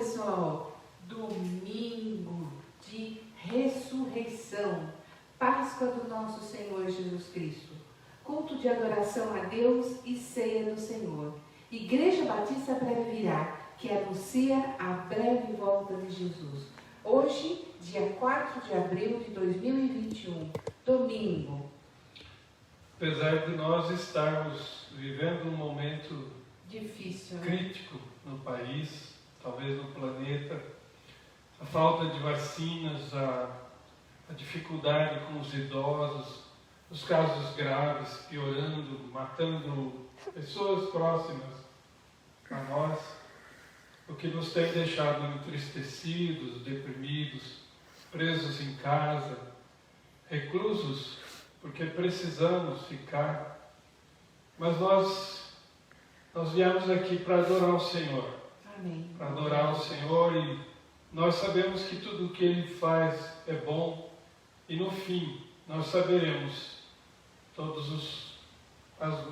pessoal, domingo de ressurreição, Páscoa do nosso Senhor Jesus Cristo, culto de adoração a Deus e ceia do Senhor. Igreja Batista Breve Virá, que anuncia a breve volta de Jesus. Hoje, dia 4 de abril de 2021, domingo. Apesar de nós estarmos vivendo um momento difícil, crítico no país, talvez no planeta, a falta de vacinas, a dificuldade com os idosos, os casos graves piorando, matando pessoas próximas a nós, o que nos tem deixado entristecidos, deprimidos, presos em casa, reclusos, porque precisamos ficar. Mas nós viemos aqui para adorar o Senhor. Amém. Para adorar o Senhor, e nós sabemos que tudo o que Ele faz é bom, e no fim nós saberemos todas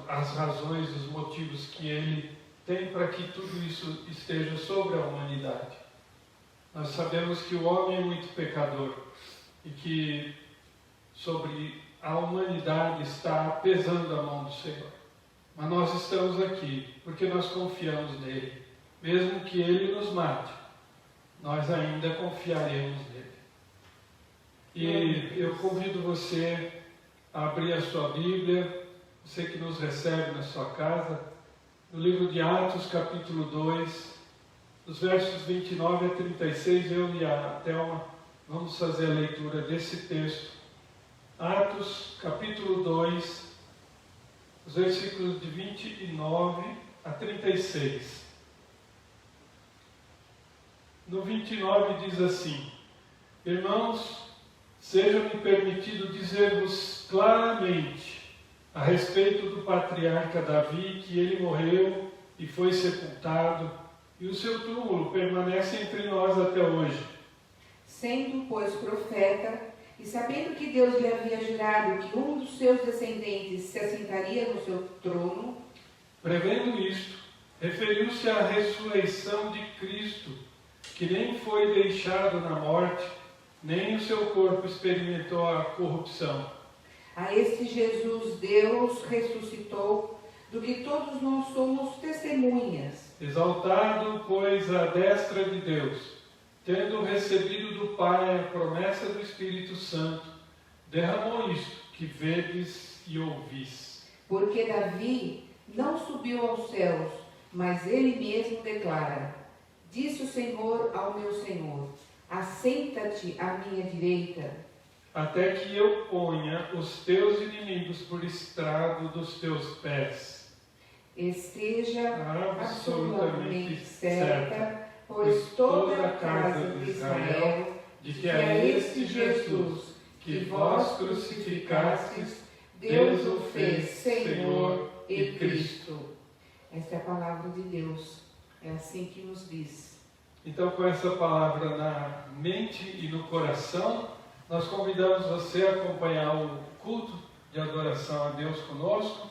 as razões, os motivos que Ele tem para que tudo isso esteja sobre a humanidade. Nós sabemos que o homem é muito pecador e que sobre a humanidade está pesando a mão do Senhor. Mas nós estamos aqui porque nós confiamos nele. Mesmo que Ele nos mate, nós ainda confiaremos nele. E eu convido você a abrir a sua Bíblia, você que nos recebe na sua casa, no livro de Atos, capítulo 2, dos versos 29 a 36, eu e a Thelma vamos fazer a leitura desse texto. Atos, capítulo 2, os versículos de 29 a 36. No 29 diz assim: Irmãos, seja-me permitido dizer-vos claramente a respeito do patriarca Davi, que ele morreu e foi sepultado, e o seu túmulo permanece entre nós até hoje. Sendo, pois, profeta, e sabendo que Deus lhe havia jurado que um dos seus descendentes se assentaria no seu trono, prevendo isto, referiu-se à ressurreição de Cristo, que nem foi deixado na morte, nem o seu corpo experimentou a corrupção. A este Jesus Deus ressuscitou, do que todos nós somos testemunhas. Exaltado, pois, à destra de Deus, tendo recebido do Pai a promessa do Espírito Santo, derramou isto que vedes e ouvis. Porque Davi não subiu aos céus, mas ele mesmo declara: Disse o Senhor ao meu Senhor: Assenta-te à minha direita, até que eu ponha os teus inimigos por estrado dos teus pés. Esteja absolutamente certa, pois toda a casa de Israel, de que a este Jesus, que vós crucificastes, Deus o fez Senhor e Cristo. Esta é a palavra de Deus, é assim que nos diz. Então, com essa palavra na mente e no coração, nós convidamos você a acompanhar o culto de adoração a Deus conosco,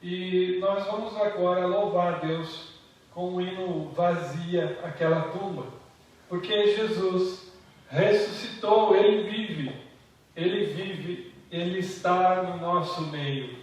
e nós vamos agora louvar a Deus com o hino Vazia aquela tumba, porque Jesus ressuscitou, Ele vive, Ele está no nosso meio.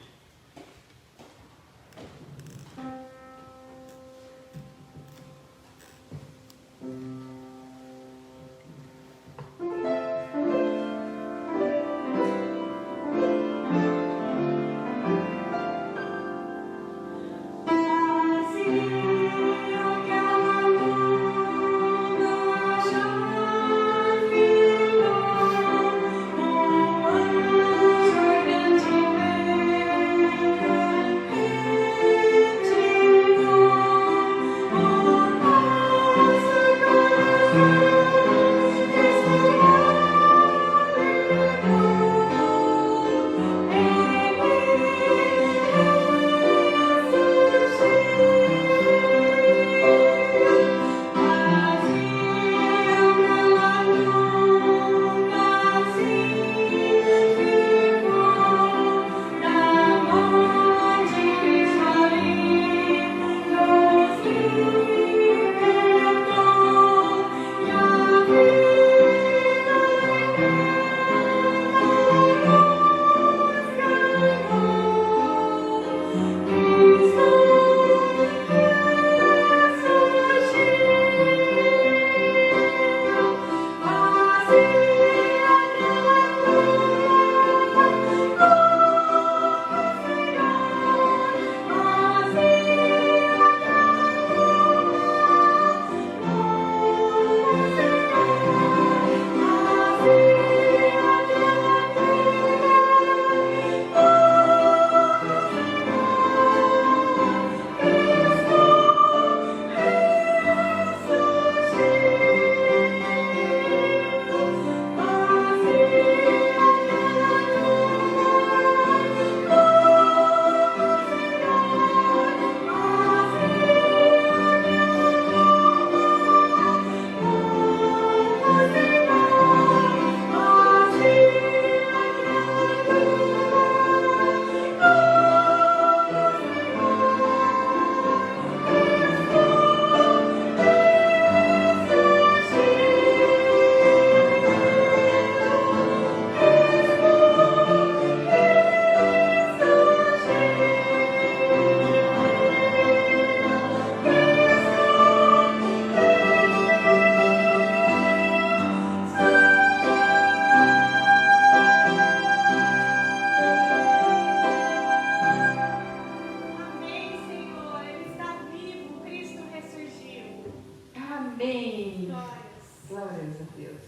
Glórias a Deus.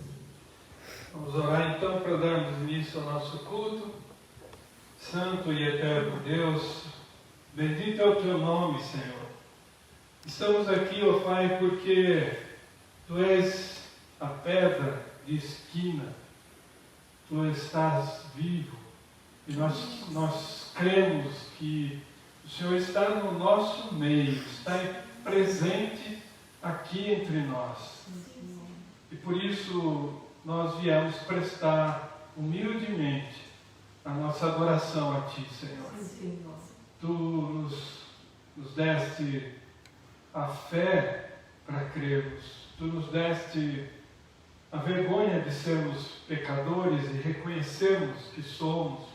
Vamos orar então para darmos início ao nosso culto. Santo e eterno Deus, bendito é o teu nome, Senhor. Estamos aqui, ó Pai, porque tu és a pedra de esquina, tu estás vivo e nós cremos que o Senhor está no nosso meio, está presente aqui entre nós. E por isso nós viemos prestar humildemente a nossa adoração a Ti, Senhor. Tu nos deste a fé para crermos. Tu nos deste a vergonha de sermos pecadores e reconhecermos que somos,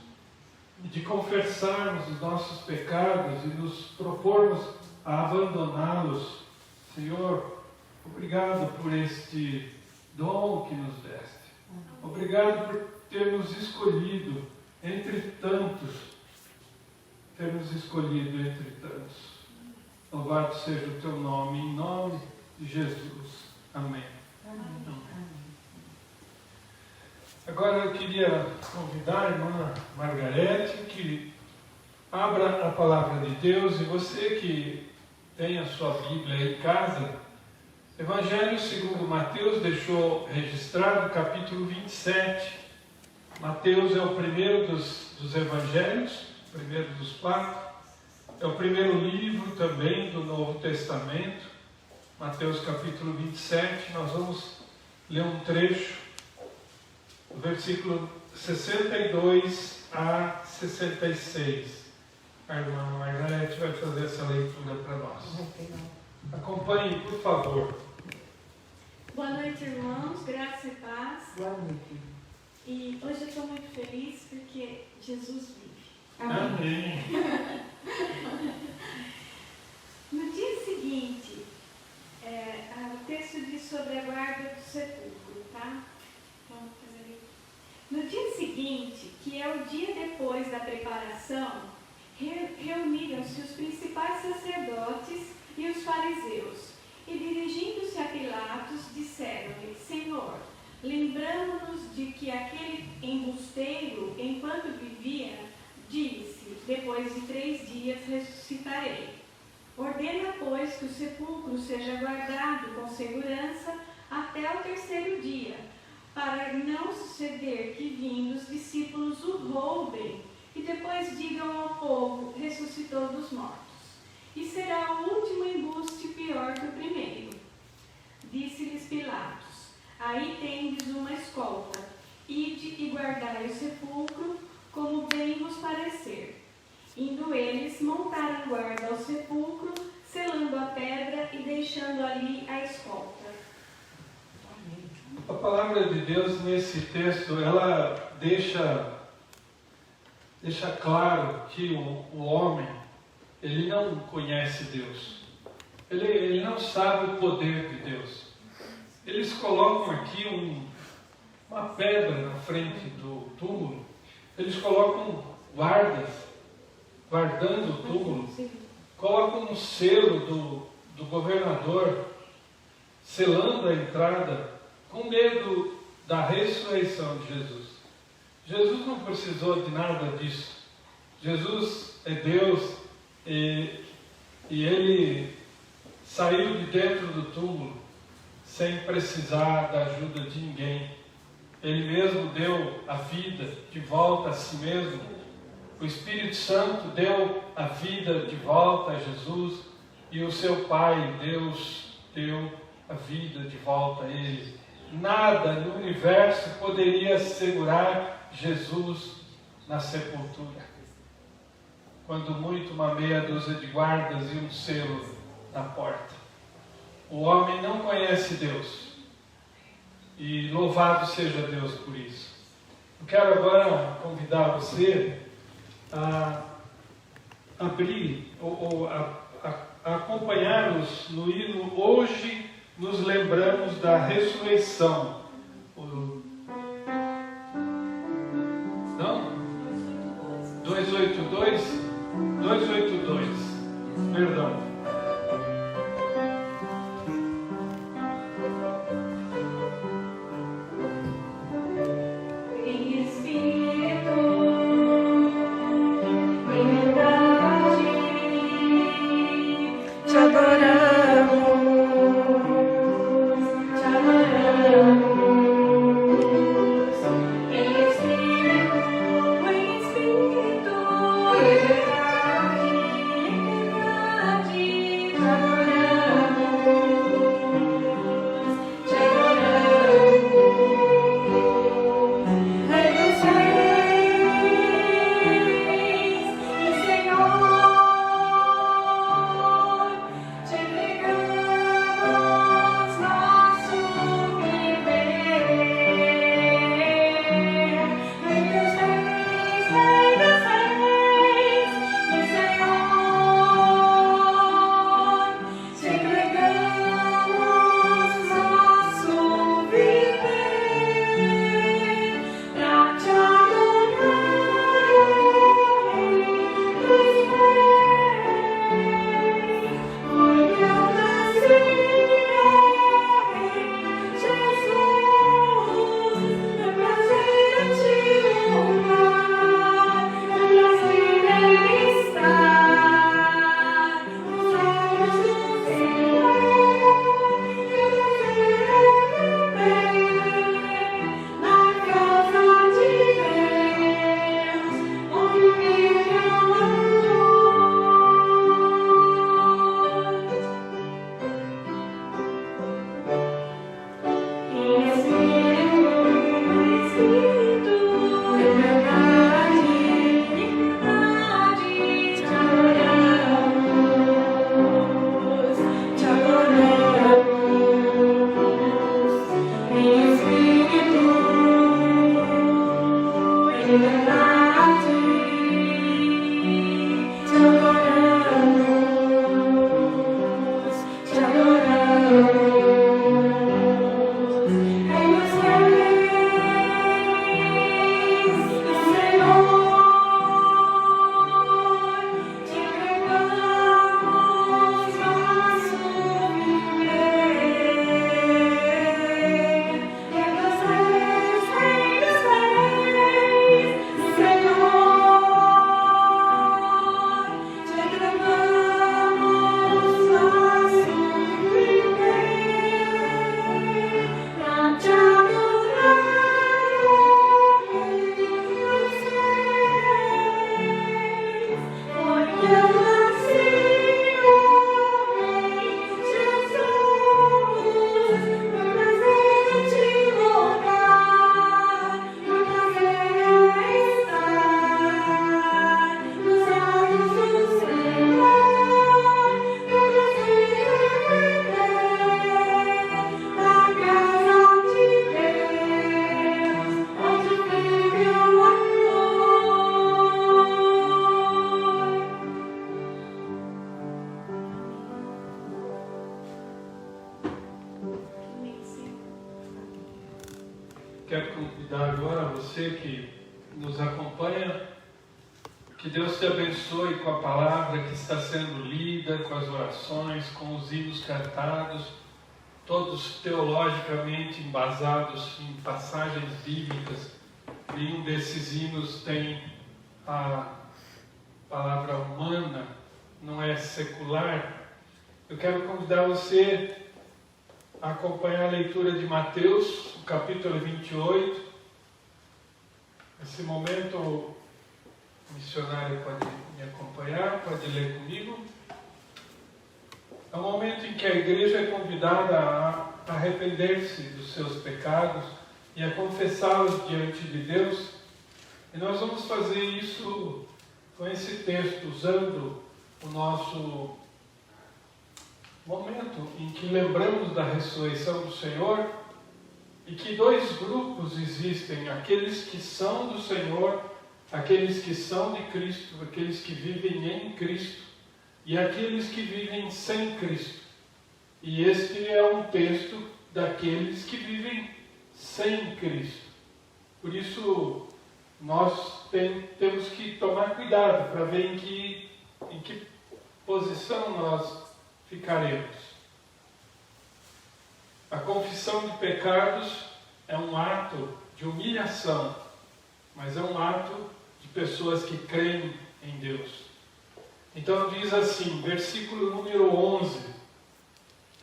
e de confessarmos os nossos pecados e nos propormos a abandoná-los. Senhor, obrigado por este dom que nos deste. Obrigado por termos escolhido entre tantos. Louvado seja o teu nome, em nome de Jesus. Amém. Amém. Agora eu queria convidar a irmã Margarete que abra a palavra de Deus, e você que tem a sua Bíblia aí em casa, Evangelho segundo Mateus deixou registrado capítulo 27. Mateus é o primeiro dos evangelhos, o primeiro dos 4. É o primeiro livro também do Novo Testamento. Mateus capítulo 27, nós vamos ler um trecho, do versículo 62 a 66. A irmã Margarete vai fazer essa leitura para nós. Acompanhe, por favor. Boa noite, irmãos. Graça e paz. Boa noite. E hoje eu estou muito feliz porque Jesus vive. Amém. No dia seguinte, o texto diz sobre a guarda do sepulcro, tá? Vamos fazer aí. No dia seguinte, que é o dia depois da preparação, reuniram-se os principais sacerdotes e os fariseus, e dirigindo-se a Pilatos, disseram-lhe: Senhor, lembramos-nos de que aquele embusteiro, enquanto vivia, disse: depois de 3 dias ressuscitarei. Ordena, pois, que o sepulcro seja guardado com segurança até o 3º dia, para não suceder que, vindo os discípulos, o roubem e depois digam ao povo: ressuscitou dos mortos. E será o último embuste pior que o primeiro. Disse-lhes Pilatos: aí tendes uma escolta, ide e guardai o sepulcro, como bem vos parecer. Indo eles, montaram guarda ao sepulcro, selando a pedra e deixando ali a escolta. A palavra de Deus nesse texto, ela deixa claro que o homem, ele não conhece Deus. Ele não sabe o poder de Deus. Eles colocam aqui uma pedra na frente do túmulo. Eles colocam guardas, guardando o túmulo. Colocam um selo do governador, selando a entrada, com medo da ressurreição de Jesus. Jesus não precisou de nada disso. Jesus é Deus e Ele saiu de dentro do túmulo sem precisar da ajuda de ninguém. Ele mesmo deu a vida de volta a si mesmo. O Espírito Santo deu a vida de volta a Jesus, e o seu Pai, Deus, deu a vida de volta a Ele. Nada no universo poderia segurar Jesus na sepultura. Quando muito, uma meia dúzia de guardas e um selo na porta. O homem não conhece Deus. E louvado seja Deus por isso. Eu quero agora convidar você a abrir ou a acompanhar-nos no hino Hoje Nos Lembramos da Ressurreição. Não? 282? 282. Perdão. Quero convidar agora você que nos acompanha, que Deus te abençoe com a palavra que está sendo lida, com as orações, com os hinos cantados, todos teologicamente embasados em passagens bíblicas. Nenhum desses hinos tem a palavra humana, não é secular. Eu quero convidar você a acompanhar a leitura de Mateus, o capítulo 28. Nesse momento, o missionário pode me acompanhar, pode ler comigo. É um momento em que a igreja é convidada a arrepender-se dos seus pecados e a confessá-los diante de Deus. E nós vamos fazer isso com esse texto, usando o nosso momento em que lembramos da ressurreição do Senhor, e que dois grupos existem: aqueles que são do Senhor, aqueles que são de Cristo, aqueles que vivem em Cristo, e aqueles que vivem sem Cristo. E este é um texto daqueles que vivem sem Cristo. Por isso, nós temos que tomar cuidado para ver em que posição nós ficaremos. A confissão de pecados é um ato de humilhação, mas é um ato de pessoas que creem em Deus. Então diz assim, versículo número 11: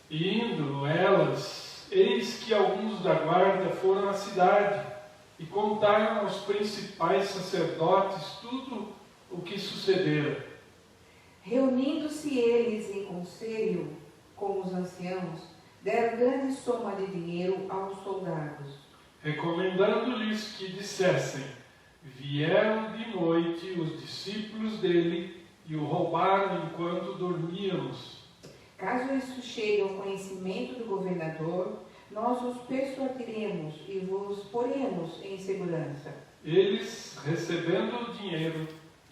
E indo elas, eis que alguns da guarda foram à cidade e contaram aos principais sacerdotes tudo o que sucedera. Reunindo-se eles em conselho com os anciãos, deram grande soma de dinheiro aos soldados, recomendando-lhes que dissessem: Vieram de noite os discípulos dele e o roubaram enquanto dormíamos. Caso isso chegue ao conhecimento do governador, nós os persuadiremos e vos poremos em segurança. Eles, recebendo o dinheiro,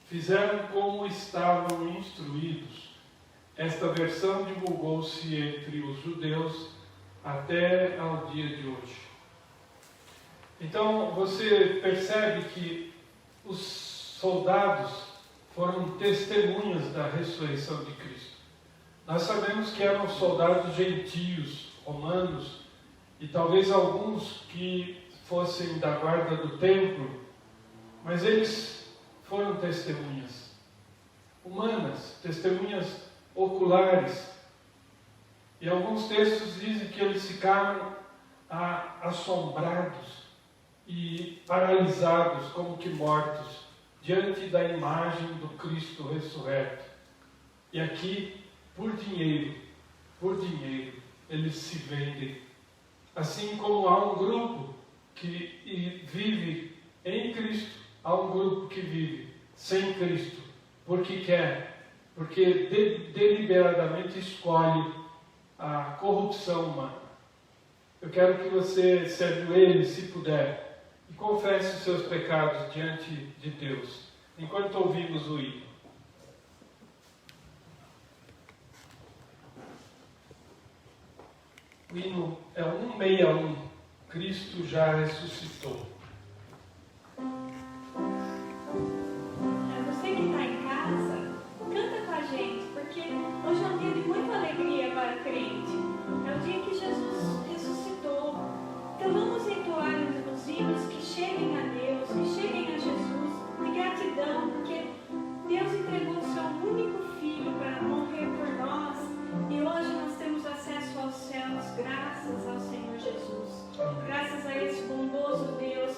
fizeram como estavam instruídos. Esta versão divulgou-se entre os judeus até ao dia de hoje. Então você percebe que os soldados foram testemunhas da ressurreição de Cristo. Nós sabemos que eram soldados gentios, romanos, e talvez alguns que fossem da guarda do templo, mas eles foram testemunhas humanas, testemunhas oculares. E alguns textos dizem que eles ficaram assombrados e paralisados, como que mortos, diante da imagem do Cristo ressurreto. E aqui, por dinheiro, eles se vendem. Assim como há um grupo que vive em Cristo, há um grupo que vive sem Cristo, porque quer, porque deliberadamente escolhe a corrupção humana. Eu quero que você se ajoelhe, se puder, e confesse os seus pecados diante de Deus, enquanto ouvimos o hino. O hino é 161, Cristo já ressuscitou. Você que está em casa, canta com a gente, porque hoje é um dia de muita alegria para o crente. É o dia que Jesus ressuscitou. Então vamos entoar os hinos que cheguem a Deus, que cheguem a Jesus, de gratidão, porque Deus entregou o seu único Filho para morrer por nós, e hoje nós temos acesso aos céus, graças ao Senhor Jesus. Graças a esse bondoso Deus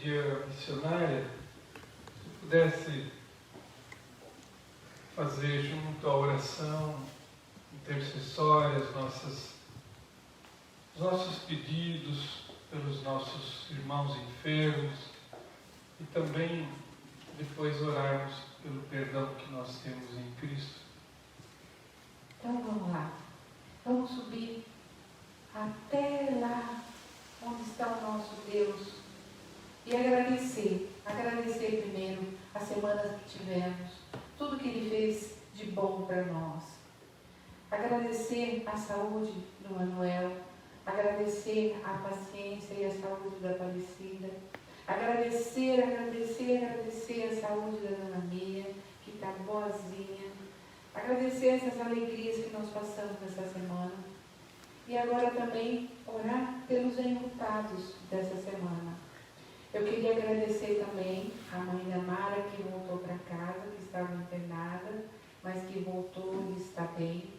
pedir à missionária se pudesse fazer junto à oração intercessória os nossos pedidos pelos nossos irmãos enfermos e também depois orarmos pelo perdão que nós temos em Cristo. Então vamos lá. Vamos subir até lá onde está o nosso Deus e agradecer. Agradecer primeiro a semana que tivemos, tudo que Ele fez de bom para nós. Agradecer a saúde do Manuel, agradecer a paciência e a saúde da Aparecida, agradecer a saúde da Dona Mia, que está boazinha, agradecer essas alegrias que nós passamos nessa semana e agora também orar pelos enlutados dessa semana. Eu queria agradecer também a mãe da Mara, que voltou para casa, que estava internada, mas que voltou e está bem.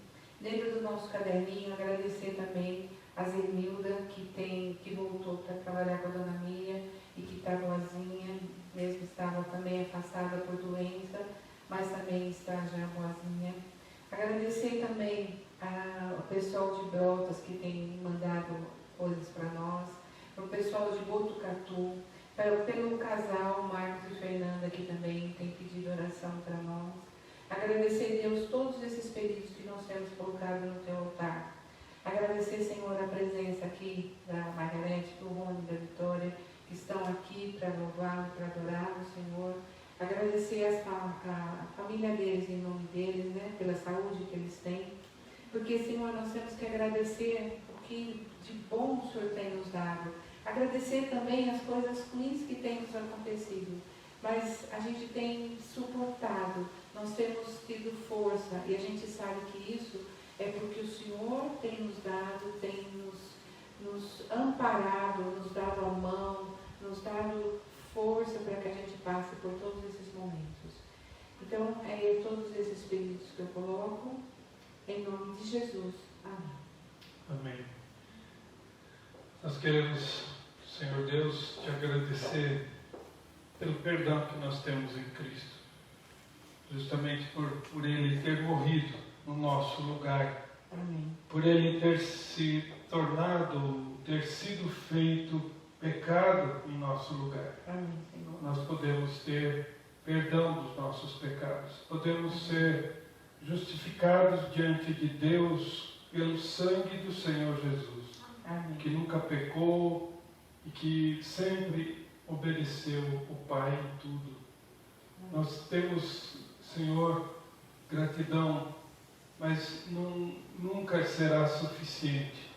Dentro do nosso caderninho, agradecer também a Zenilda, que voltou para trabalhar com a Dona Mia e que está boazinha, mesmo estava também afastada por doença, mas também está já boazinha. Agradecer também ao pessoal de Brotas, que tem mandado coisas para nós, o pessoal de Botucatu, pelo casal Marcos e Fernanda, que também tem pedido oração para nós. Agradecer, Deus, todos esses pedidos que nós temos colocado no teu altar. Agradecer, Senhor, a presença aqui da Margarete, do Rony, da Vitória, que estão aqui para louvar, para adorar o Senhor. Agradecer a família deles, em nome deles, né, pela saúde que eles têm. Porque, Senhor, nós temos que agradecer o que de bom o Senhor tem nos dado. Agradecer também as coisas ruins que têm nos acontecido. Mas a gente tem suportado, nós temos tido força e a gente sabe que isso é porque o Senhor tem nos dado, tem nos amparado, nos dado a mão, nos dado força para que a gente passe por todos esses momentos. Então, é todos esses pedidos que eu coloco, em nome de Jesus. Amém. Amém. Nós queremos, Senhor Deus, te agradecer pelo perdão que nós temos em Cristo, justamente por Ele ter morrido no nosso lugar. Amém. Por Ele ter sido feito pecado em nosso lugar. Amém, Senhor. Nós podemos ter perdão dos nossos pecados, podemos ser justificados diante de Deus pelo sangue do Senhor Jesus. Amém. Que nunca pecou e que sempre obedeceu o Pai em tudo. Nós temos, Senhor, gratidão, mas nunca será suficiente.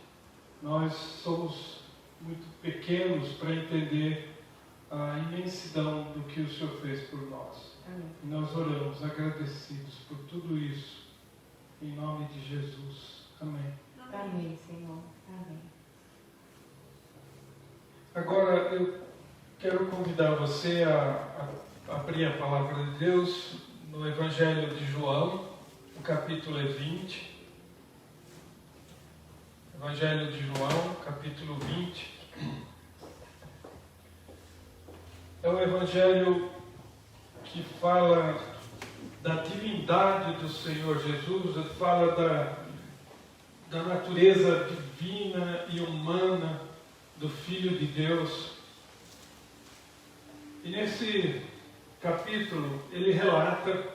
Nós somos muito pequenos para entender a imensidão do que o Senhor fez por nós. Amém. E nós oramos agradecidos por tudo isso, em nome de Jesus. Amém. Amém, Senhor. Amém. Agora eu quero convidar você a abrir a palavra de Deus no Evangelho de João, o capítulo 20. Evangelho de João, capítulo 20. É um evangelho que fala da divindade do Senhor Jesus, fala da natureza divina e humana do Filho de Deus. E nesse capítulo ele relata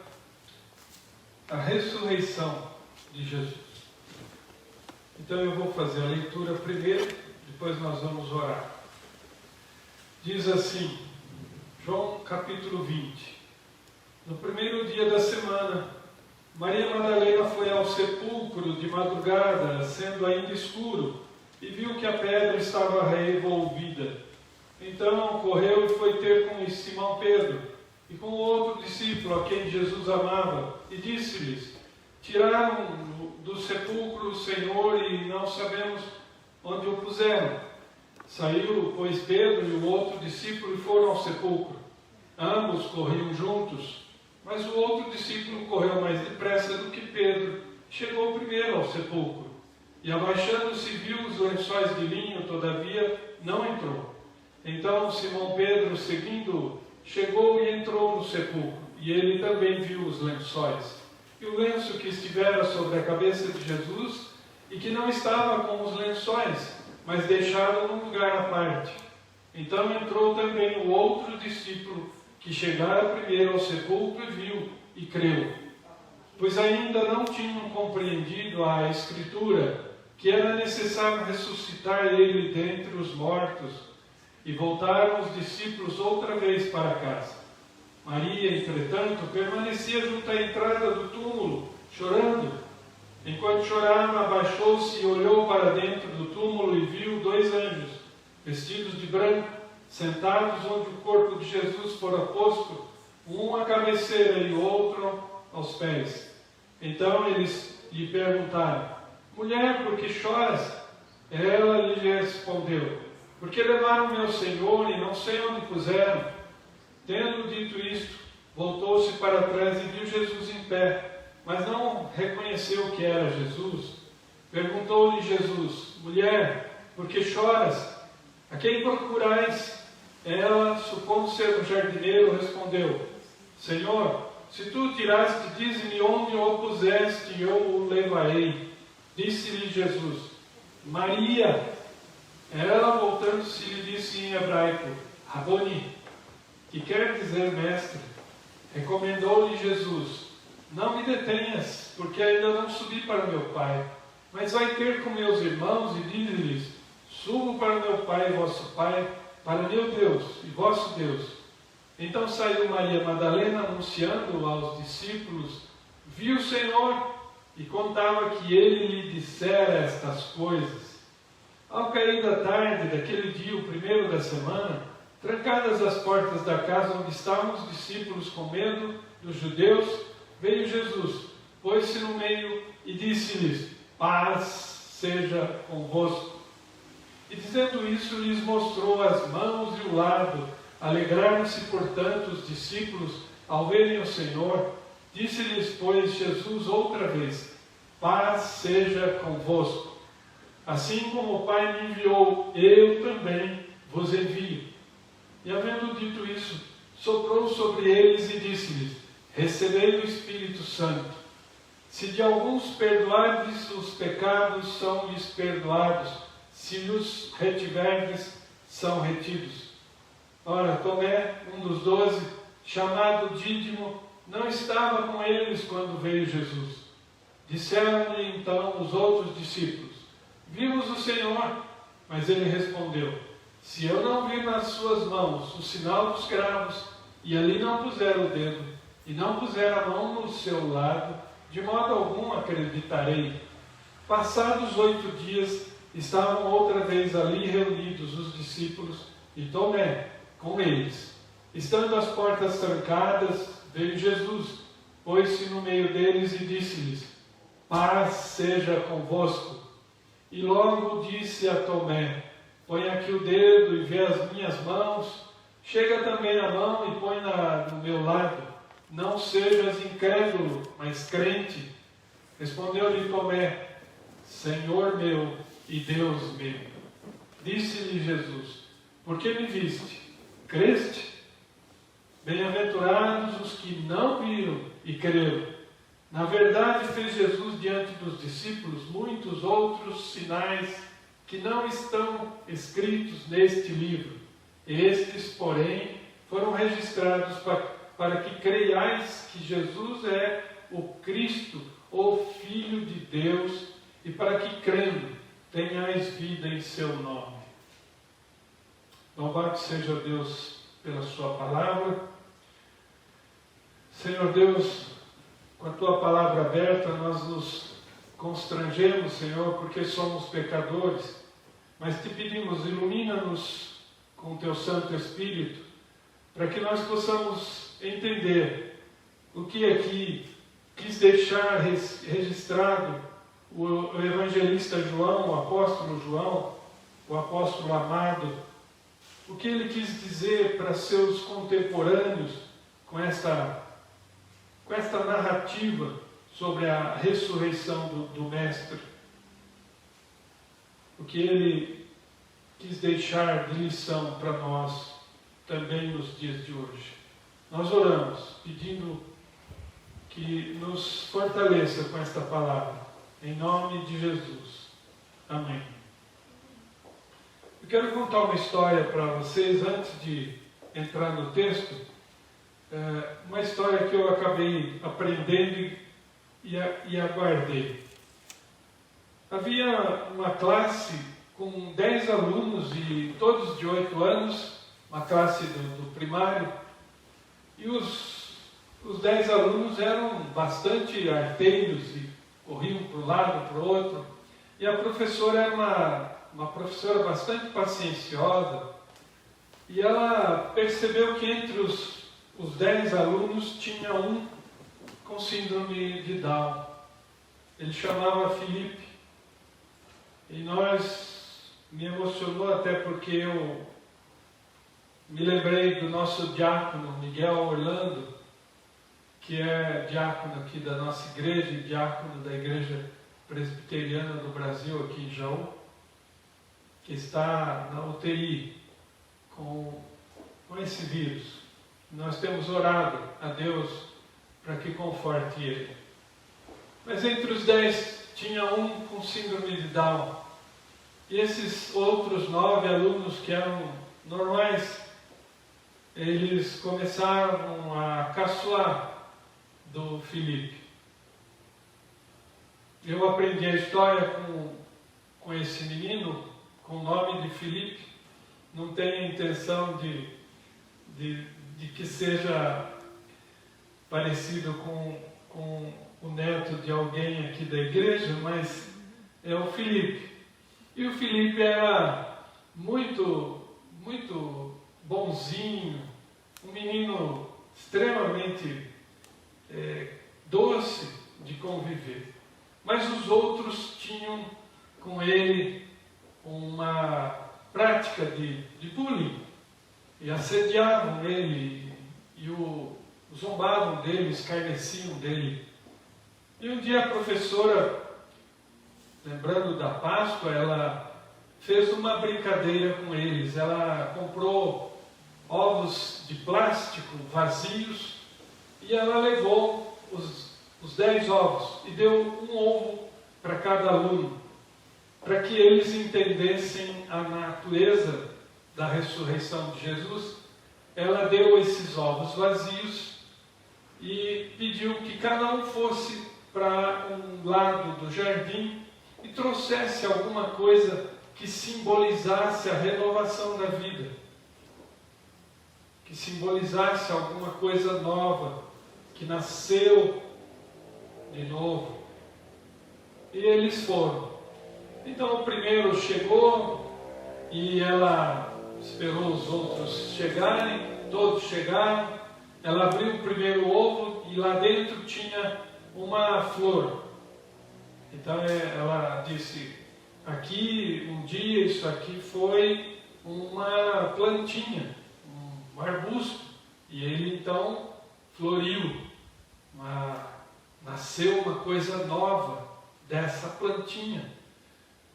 a ressurreição de Jesus. Então eu vou fazer a leitura primeiro, depois nós vamos orar. Diz assim, João capítulo 20. No primeiro dia da semana, Maria Madalena foi ao sepulcro de madrugada, sendo ainda escuro, e viu que a pedra estava revolvida. Então correu e foi ter com Simão Pedro e com o outro discípulo a quem Jesus amava, e disse-lhes: tiraram do sepulcro o Senhor e não sabemos onde o puseram. Saiu, pois, Pedro e o outro discípulo e foram ao sepulcro. Ambos corriam juntos, mas o outro discípulo correu mais depressa do que Pedro. Chegou primeiro ao sepulcro e, abaixando-se, viu os lençóis de linho, todavia não entrou. Então Simão Pedro, seguindo, chegou e entrou no sepulcro, e ele também viu os lençóis, e o lenço que estivera sobre a cabeça de Jesus, e que não estava com os lençóis, mas deixado num lugar à parte. Então entrou também o outro discípulo, que chegara primeiro ao sepulcro e viu, e creu. Pois ainda não tinham compreendido a Escritura, que era necessário ressuscitar ele dentre os mortos. E voltaram os discípulos outra vez para casa. Maria, entretanto, permanecia junto à entrada do túmulo, chorando. Enquanto chorava, abaixou-se e olhou para dentro do túmulo e viu 2 anjos, vestidos de branco, sentados onde o corpo de Jesus fora posto, um à cabeceira e o outro aos pés. Então eles lhe perguntaram: mulher, por que choras? Ela lhe respondeu: porque levaram meu Senhor e não sei onde puseram. Tendo dito isto, voltou-se para trás e viu Jesus em pé, mas não reconheceu que era Jesus. Perguntou-lhe Jesus: mulher, por que choras? A quem procurais? Ela, supondo ser o jardineiro, respondeu: Senhor, se tu o tiraste, dize-me onde o puseste e eu o levarei. Disse-lhe Jesus: Maria. Ela, voltando-se, lhe disse em hebraico: Raboni, que quer dizer mestre. Recomendou-lhe Jesus: não me detenhas, porque ainda não subi para meu Pai, mas vai ter com meus irmãos e dize-lhes: subo para meu Pai e vosso Pai, para meu Deus e vosso Deus. Então saiu Maria Madalena, anunciando aos discípulos: viu o Senhor, e contava que ele lhe dissera estas coisas. Ao cair da tarde daquele dia, o primeiro da semana, trancadas as portas da casa onde estavam os discípulos com medo dos judeus, veio Jesus, pôs-se no meio e disse-lhes: paz seja convosco. E dizendo isso, lhes mostrou as mãos e o lado. Alegraram-se, portanto, os discípulos ao verem o Senhor. Disse-lhes, pois, Jesus outra vez: paz seja convosco. Assim como o Pai me enviou, eu também vos envio. E havendo dito isso, soprou sobre eles e disse-lhes: recebei o Espírito Santo. Se de alguns perdoardes os pecados, são-lhes perdoados. Se os retiverdes, são retidos. Ora, Tomé, um dos 12, chamado Dídimo, não estava com eles quando veio Jesus. Disseram-lhe então os outros discípulos: vimos o Senhor. Mas ele respondeu: se eu não vir nas suas mãos o sinal dos cravos, e ali não puser o dedo, e não puser a mão no seu lado, de modo algum acreditarei. Passados 8 dias, estavam outra vez ali reunidos os discípulos, e Tomé com eles. Estando as portas trancadas, veio Jesus, pôs-se no meio deles e disse-lhes: paz seja convosco. E logo disse a Tomé: põe aqui o dedo e vê as minhas mãos, chega também a mão e põe no meu lado. Não sejas incrédulo, mas crente. Respondeu-lhe Tomé: Senhor meu e Deus meu. Disse-lhe Jesus: por que me viste? Creste? Bem-aventurados os que não viram e creram. Na verdade, fez Jesus diante dos discípulos muitos outros sinais que não estão escritos neste livro. Estes, porém, foram registrados para que creiais que Jesus é o Cristo, o Filho de Deus, e para que, crendo, tenhais vida em seu nome. Louvado seja Deus pela sua palavra. Senhor Deus, com a tua palavra aberta, nós nos constrangemos, Senhor, porque somos pecadores, mas te pedimos, ilumina-nos com o teu Santo Espírito, para que nós possamos entender o que aqui quis deixar registrado o evangelista João, o apóstolo João, o apóstolo amado, o que ele quis dizer para seus contemporâneos com esta narrativa sobre a ressurreição do Mestre. O que ele quis deixar de lição para nós também nos dias de hoje. Nós oramos pedindo que nos fortaleça com esta palavra, em nome de Jesus. Amém. Eu quero contar uma história para vocês antes de entrar no texto, uma história que eu acabei aprendendo e aguardei. Havia uma classe com 10 alunos, e todos de 8 anos, uma classe do primário, e os 10 alunos eram bastante arteiros e corriam para um lado, para o outro, e a professora era uma professora bastante pacienciosa, e ela percebeu que entre os 10 alunos tinha um com síndrome de Down. Ele chamava Felipe. E me emocionou até porque eu me lembrei do nosso diácono Miguel Orlando, que é diácono aqui da nossa igreja e diácono da Igreja Presbiteriana do Brasil, aqui em Jaú, que está na UTI com esse vírus. Nós temos orado a Deus para que conforte ele. Mas entre os 10 tinha um com síndrome de Down. E esses outros 9 alunos que eram normais, eles começaram a caçoar do Felipe. Eu aprendi a história com esse menino, com o nome de Felipe. Não tenho a intenção de que seja parecido com o neto de alguém aqui da igreja, mas é o Felipe. E o Felipe era muito, muito bonzinho, um menino extremamente doce de conviver. Mas os outros tinham com ele uma prática de bullying, e assediavam ele, e zombavam dele, escarneciam dele. E um dia a professora, lembrando da Páscoa, ela fez uma brincadeira com eles. Ela comprou ovos de plástico vazios e ela levou os 10 ovos e deu um ovo para cada aluno, para que eles entendessem a natureza da ressurreição de Jesus. Ela deu esses ovos vazios e pediu que cada um fosse para um lado do jardim e trouxesse alguma coisa que simbolizasse a renovação da vida, que simbolizasse alguma coisa nova, que nasceu de novo. E eles foram. Então o primeiro chegou e ela esperou os outros chegarem, todos chegaram. Ela abriu o primeiro ovo e lá dentro tinha uma flor. Então ela disse: aqui, um dia isso aqui foi uma plantinha, um arbusto, e ele então floriu, nasceu uma coisa nova dessa plantinha.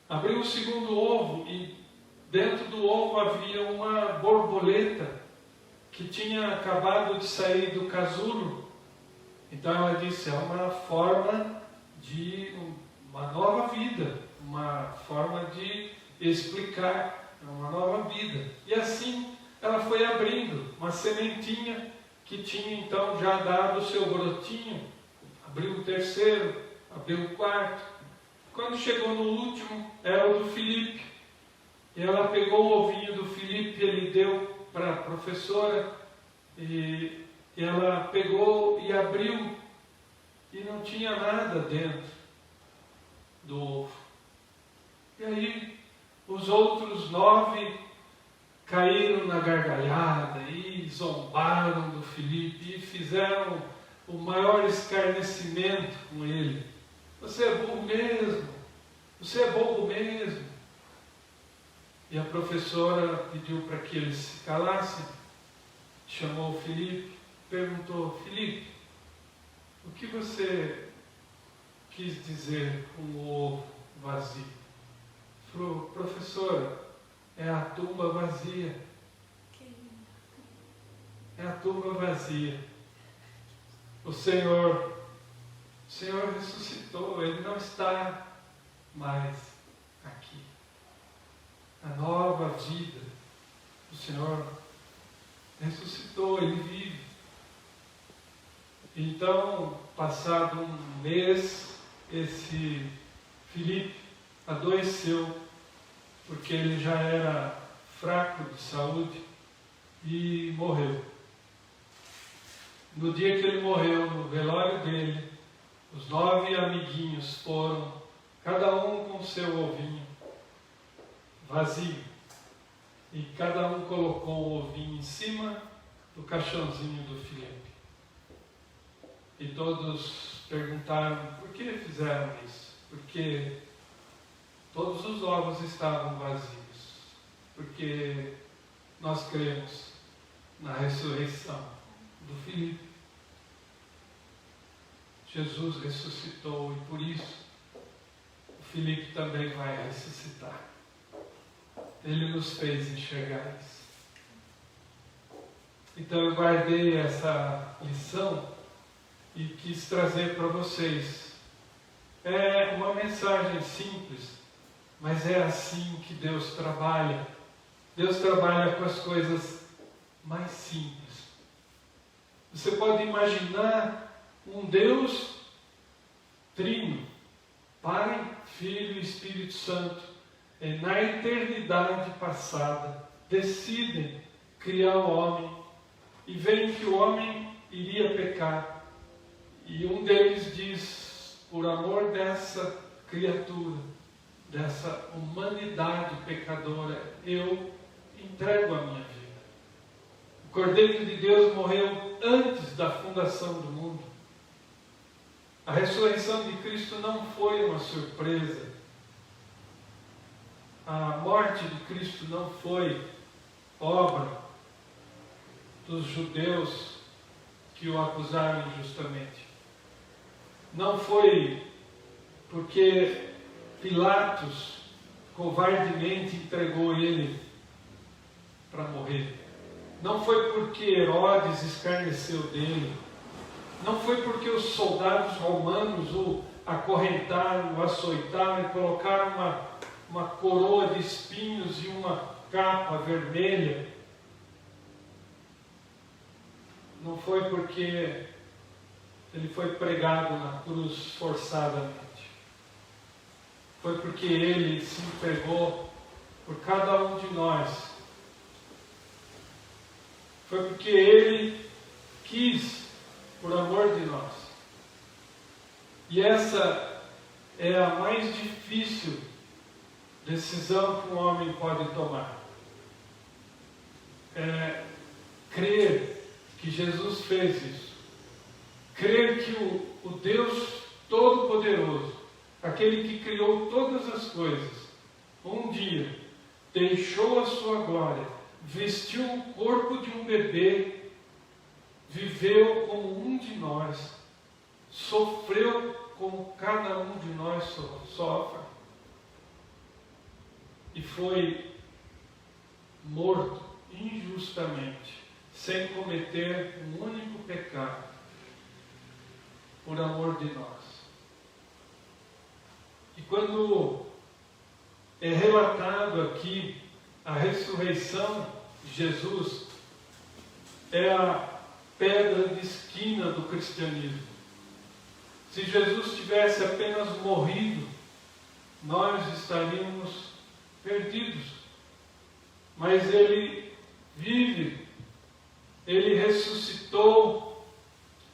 Abriu o segundo ovo e dentro do ovo havia uma borboleta que tinha acabado de sair do casulo. Então ela disse: é uma forma de uma nova vida, uma forma de explicar uma nova vida. E assim ela foi abrindo uma sementinha que tinha então já dado o seu brotinho. Abriu o terceiro, abriu o quarto. Quando chegou no último, era o do Felipe. E ela pegou o ovinho do Felipe, ele deu para a professora, e ela pegou e abriu, e não tinha nada dentro do ovo. E aí os outros 9 caíram na gargalhada e zombaram do Felipe e fizeram o maior escarnecimento com ele. Você é burro mesmo, você é bobo mesmo. E a professora pediu para que eles se calassem, chamou o Felipe, perguntou: Felipe, o que você quis dizer com o ovo vazio? Falou: professora, é a tumba vazia. É a tumba vazia. O Senhor ressuscitou, Ele não está mais aqui. A nova vida do Senhor ressuscitou, Ele vive. Então, passado um mês, esse Filipe adoeceu, porque ele já era fraco de saúde e morreu. No dia que ele morreu, no velório dele, os 9 amiguinhos foram, cada um com seu ovinho vazio, e cada um colocou o ovinho em cima do caixãozinho do Filipe. E todos perguntaram por que fizeram isso? Porque todos os ovos estavam vazios. Porque nós cremos na ressurreição do Filipe. Jesus ressuscitou e por isso o Filipe também vai ressuscitar. Ele nos fez enxergar isso. Então eu guardei essa lição e quis trazer para vocês. É uma mensagem simples, mas é assim que Deus trabalha. Deus trabalha com as coisas mais simples. Você pode imaginar um Deus trino, Pai, Filho e Espírito Santo, e na eternidade passada decidem criar o homem e veem que o homem iria pecar. E um deles diz, por amor dessa criatura, dessa humanidade pecadora, eu entrego a minha vida. O Cordeiro de Deus morreu antes da fundação do mundo. A ressurreição de Cristo não foi uma surpresa. A morte de Cristo não foi obra dos judeus que o acusaram injustamente. Não foi porque Pilatos covardemente entregou ele para morrer. Não foi porque Herodes escarneceu dele. Não foi porque os soldados romanos o acorrentaram, o açoitaram e colocaram uma coroa de espinhos e uma capa vermelha. Não foi porque ele foi pregado na cruz forçadamente. Foi porque ele se entregou por cada um de nós. Foi porque ele quis, por amor de nós. E essa é a mais difícil decisão que um homem pode tomar. É crer que Jesus fez isso. Crer que o Deus Todo-Poderoso, aquele que criou todas as coisas, um dia deixou a sua glória, vestiu o corpo de um bebê, viveu como um de nós, sofreu como cada um de nós sofre, e foi morto injustamente, sem cometer um único pecado, por amor de nós. E quando é relatado aqui a ressurreição de Jesus, é a pedra de esquina do cristianismo. Se Jesus tivesse apenas morrido, nós estaríamos perdidos. Mas Ele vive, Ele ressuscitou,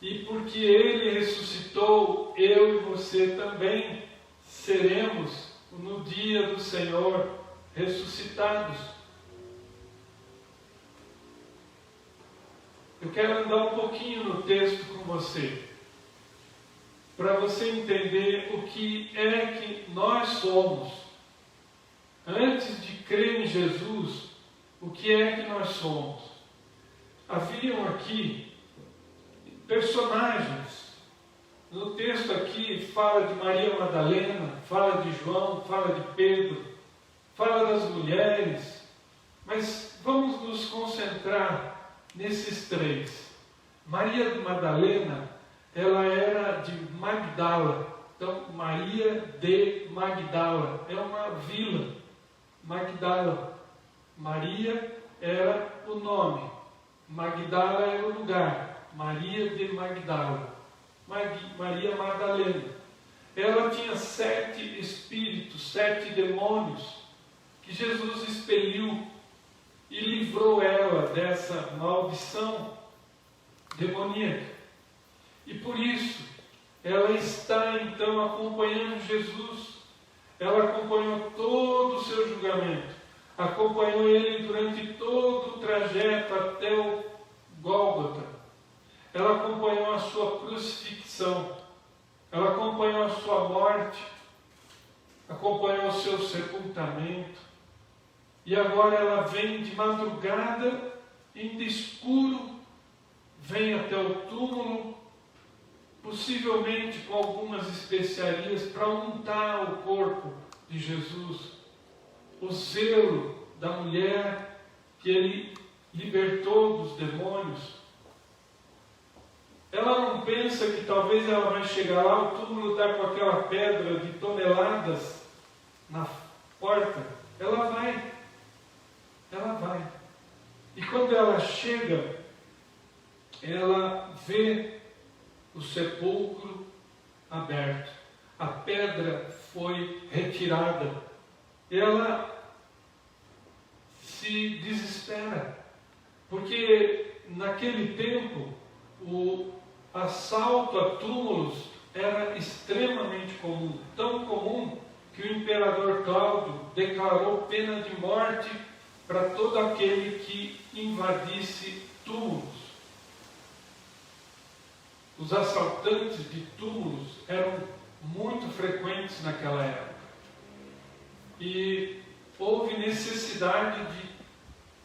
e porque Ele ressuscitou, eu e você também seremos, no dia do Senhor, ressuscitados. Eu quero andar um pouquinho no texto com você, para você entender o que é que nós somos. Antes de crer em Jesus, o que é que nós somos? Haviam aqui personagens. No texto aqui fala de Maria Madalena, fala de João, fala de Pedro, fala das mulheres, Mas vamos nos concentrar nesses três. Maria Madalena, ela era de Magdala. Então, Maria de Magdala é uma vila. Magdala. Maria era o nome. Magdala era o lugar. Maria de Magdala. Maria Madalena. Ela tinha 7 espíritos, 7 demônios, que Jesus expeliu e livrou ela dessa maldição demoníaca. E por isso, ela está então acompanhando Jesus. Ela acompanhou todo o seu julgamento, acompanhou ele durante todo o trajeto até o Gólgota. Ela acompanhou a sua crucifixão, ela acompanhou a sua morte, acompanhou o seu sepultamento. E agora ela vem de madrugada, ainda escuro, vem até o túmulo, possivelmente com algumas especiarias para untar o corpo de Jesus. O zelo da mulher que ele libertou dos demônios. Ela não pensa que talvez ela vai chegar lá, o túmulo está com aquela pedra de toneladas na porta. Ela vai. Ela vai. E quando ela chega, ela vê o sepulcro aberto. A pedra foi retirada. Ela se desespera, porque naquele tempo o assalto a túmulos era extremamente comum, tão comum que o imperador Cláudio declarou pena de morte para todo aquele que invadisse túmulos. Os assaltantes de túmulos eram muito frequentes naquela época. E houve necessidade de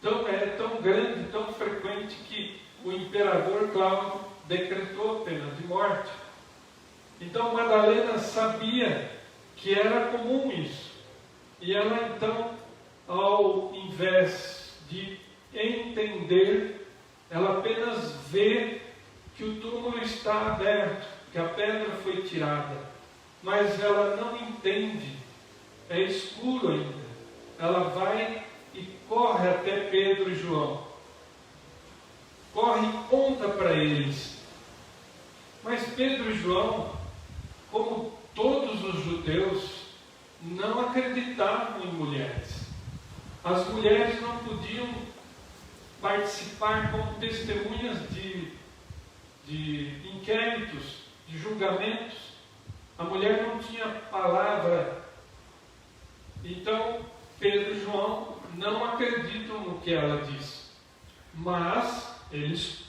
tão grande, tão frequente, que o imperador Cláudio decretou a pena de morte. Então Madalena sabia que era comum isso. E ela então, ao invés de entender, ela apenas vê que o túmulo está aberto, que a pedra foi tirada. Mas ela não entende, é escuro ainda. Ela vai e corre até Pedro e João. Corre e conta para eles. Mas Pedro e João, como todos os judeus, não acreditavam em mulheres. As mulheres não podiam participar como testemunhas de inquéritos, de julgamentos. A mulher não tinha palavra. Então, Pedro e João não acreditam no que ela diz. Mas eles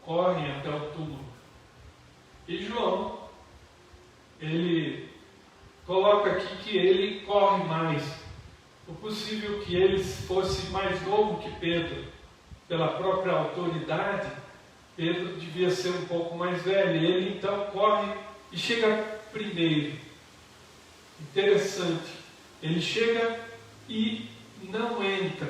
correm até o túmulo. E João, ele coloca aqui que ele corre mais. O possível que ele fosse mais novo que Pedro, pela própria autoridade, Pedro devia ser um pouco mais velho. Ele então corre e chega primeiro. Interessante. Ele chega e não entra.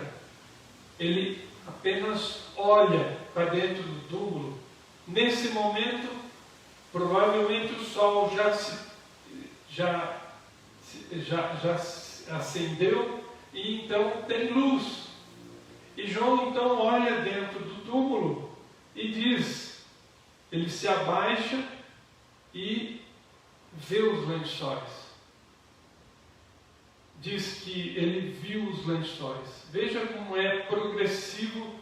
Ele apenas olha para dentro do túmulo. Nesse momento, provavelmente o sol já acendeu e então tem luz. E João então olha dentro do túmulo e diz, ele se abaixa e vê os lençóis. Diz que ele viu os lençóis. Veja como é progressivo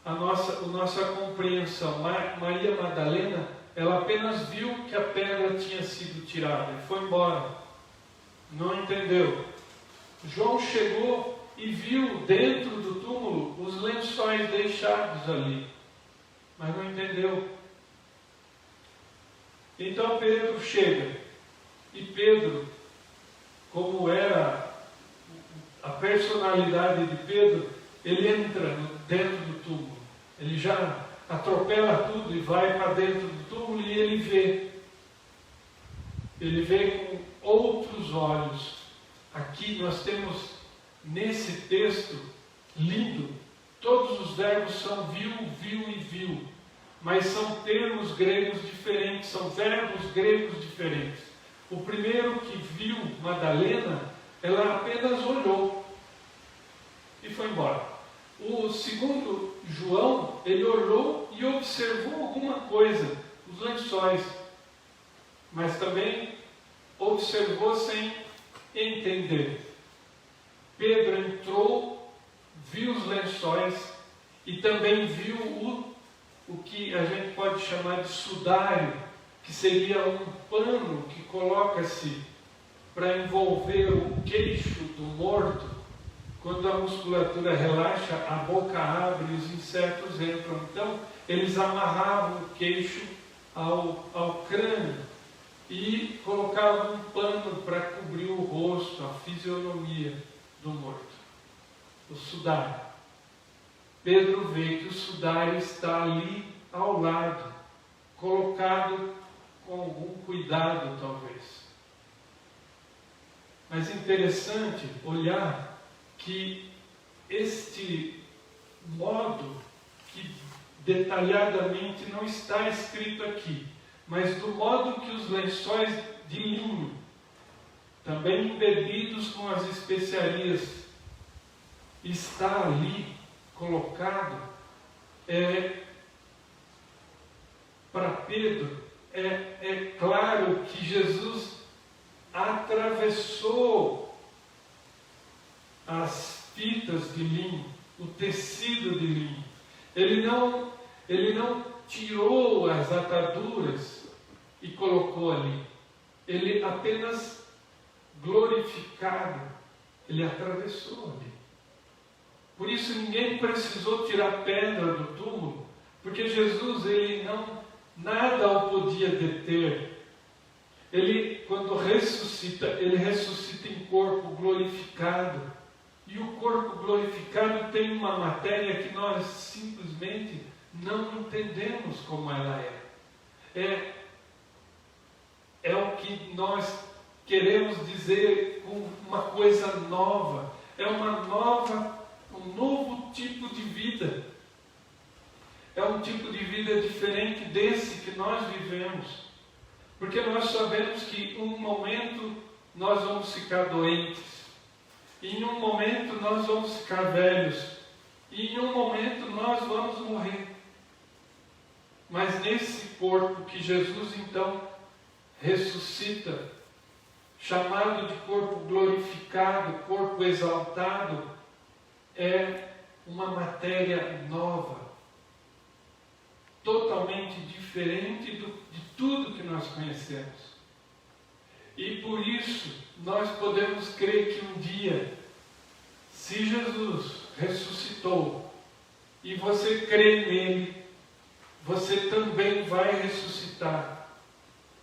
a nossa compreensão. Maria Madalena, ela apenas viu que a pedra tinha sido tirada e foi embora. Não entendeu. João chegou e viu dentro do túmulo os lençóis deixados ali, mas não entendeu. Então Pedro chega, e Pedro, como era a personalidade de Pedro, ele entra dentro do túmulo. Ele já atropela tudo e vai para dentro do túmulo e ele vê. Ele vê com outros olhos. Aqui nós temos, nesse texto, lindo. Todos os verbos são viu, viu e viu, mas são termos gregos diferentes, são verbos gregos diferentes. O primeiro que viu Madalena, ela apenas olhou e foi embora. O segundo, João, ele olhou e observou alguma coisa, os lençóis, mas também observou sem entender. Pedro entrou, viu os lençóis e também viu o que a gente pode chamar de sudário, que seria um pano que coloca-se para envolver o queixo do morto. Quando a musculatura relaxa, a boca abre e os insetos entram. Então, eles amarravam o queixo ao crânio e colocavam um pano para cobrir o rosto, a fisionomia do morto, o sudário. Pedro vê que o sudário está ali ao lado, colocado com algum cuidado, talvez. Mas interessante olhar que este modo, que detalhadamente não está escrito aqui, mas do modo que os lençóis de linho, também embebidos com as especiarias, está ali colocado, para Pedro, é claro que Jesus atravessou as fitas de linho, o tecido de linho. Ele não tirou as ataduras e colocou ali. Ele apenas glorificado, ele atravessou ali. Por isso ninguém precisou tirar pedra do túmulo, porque Jesus, nada o podia deter. Ele, quando ressuscita, ele ressuscita em corpo glorificado. E o corpo glorificado tem uma matéria que nós simplesmente não entendemos como ela é. É o que nós queremos dizer com uma coisa nova. É um novo tipo de vida. É um tipo de vida diferente desse que nós vivemos. Porque nós sabemos que em um momento nós vamos ficar doentes. E em um momento nós vamos ficar velhos. E em um momento nós vamos morrer. Mas nesse corpo que Jesus então ressuscita, chamado de corpo glorificado, corpo exaltado, é uma matéria nova, totalmente diferente de tudo que nós conhecemos. E por isso nós podemos crer que um dia, se Jesus ressuscitou e você crê nele, você também vai ressuscitar.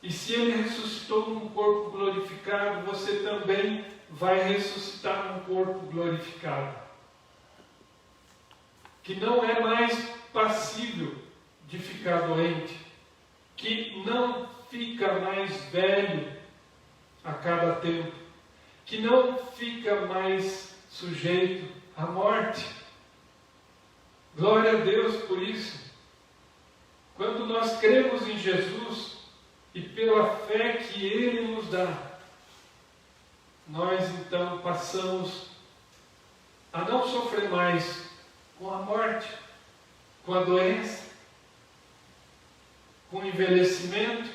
E se ele ressuscitou num corpo glorificado, você também vai ressuscitar num corpo glorificado, que não é mais passível de ficar doente, que não fica mais velho a cada tempo, que não fica mais sujeito à morte. Glória a Deus por isso. Quando nós cremos em Jesus e pela fé que Ele nos dá, nós então passamos a não sofrer mais com a morte, com a doença, com o envelhecimento.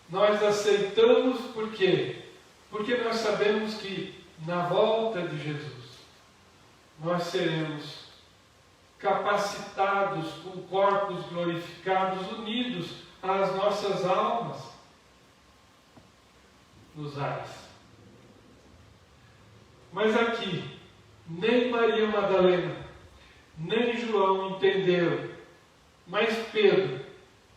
Nós aceitamos por quê? Porque nós sabemos que na volta de Jesus nós seremos capacitados com corpos glorificados, unidos às nossas almas nos ares. Mas aqui, nem Maria Madalena, nem João entenderam, mas Pedro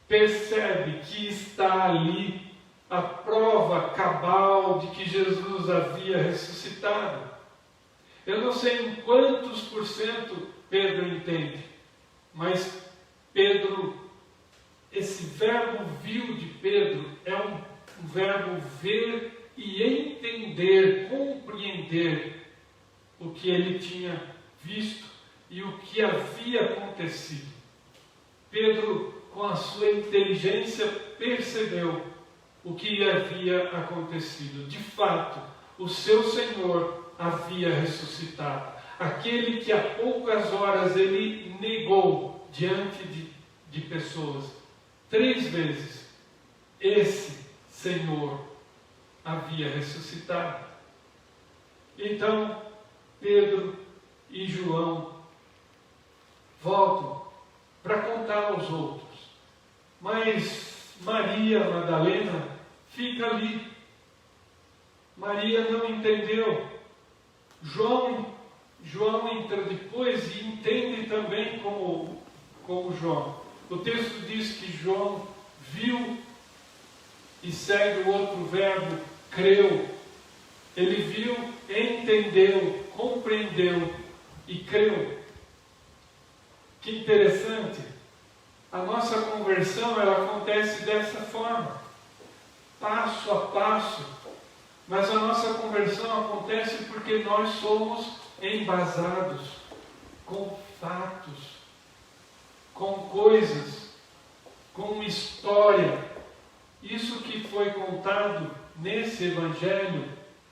percebe que está ali a prova cabal de que Jesus havia ressuscitado. Eu não sei em quantos por cento Pedro entende, mas Pedro, esse verbo viu de Pedro é um verbo ver e entender, compreender o que ele tinha visto e o que havia acontecido. Pedro, com a sua inteligência, percebeu o que havia acontecido. De fato, o seu Senhor havia ressuscitado. Aquele que há poucas horas ele negou diante de pessoas 3 vezes, esse Senhor havia ressuscitado. Então, Pedro e João voltam para contar aos outros. Mas Maria Madalena fica ali. Maria não entendeu. João entra depois e entende também como João. O texto diz que João viu, e segue o outro verbo, creu. Ele viu, entendeu, compreendeu e creu. Que interessante. A nossa conversão, ela acontece dessa forma, passo a passo. Mas a nossa conversão acontece porque nós somos embasados com fatos, com coisas, com história. Isso que foi contado nesse Evangelho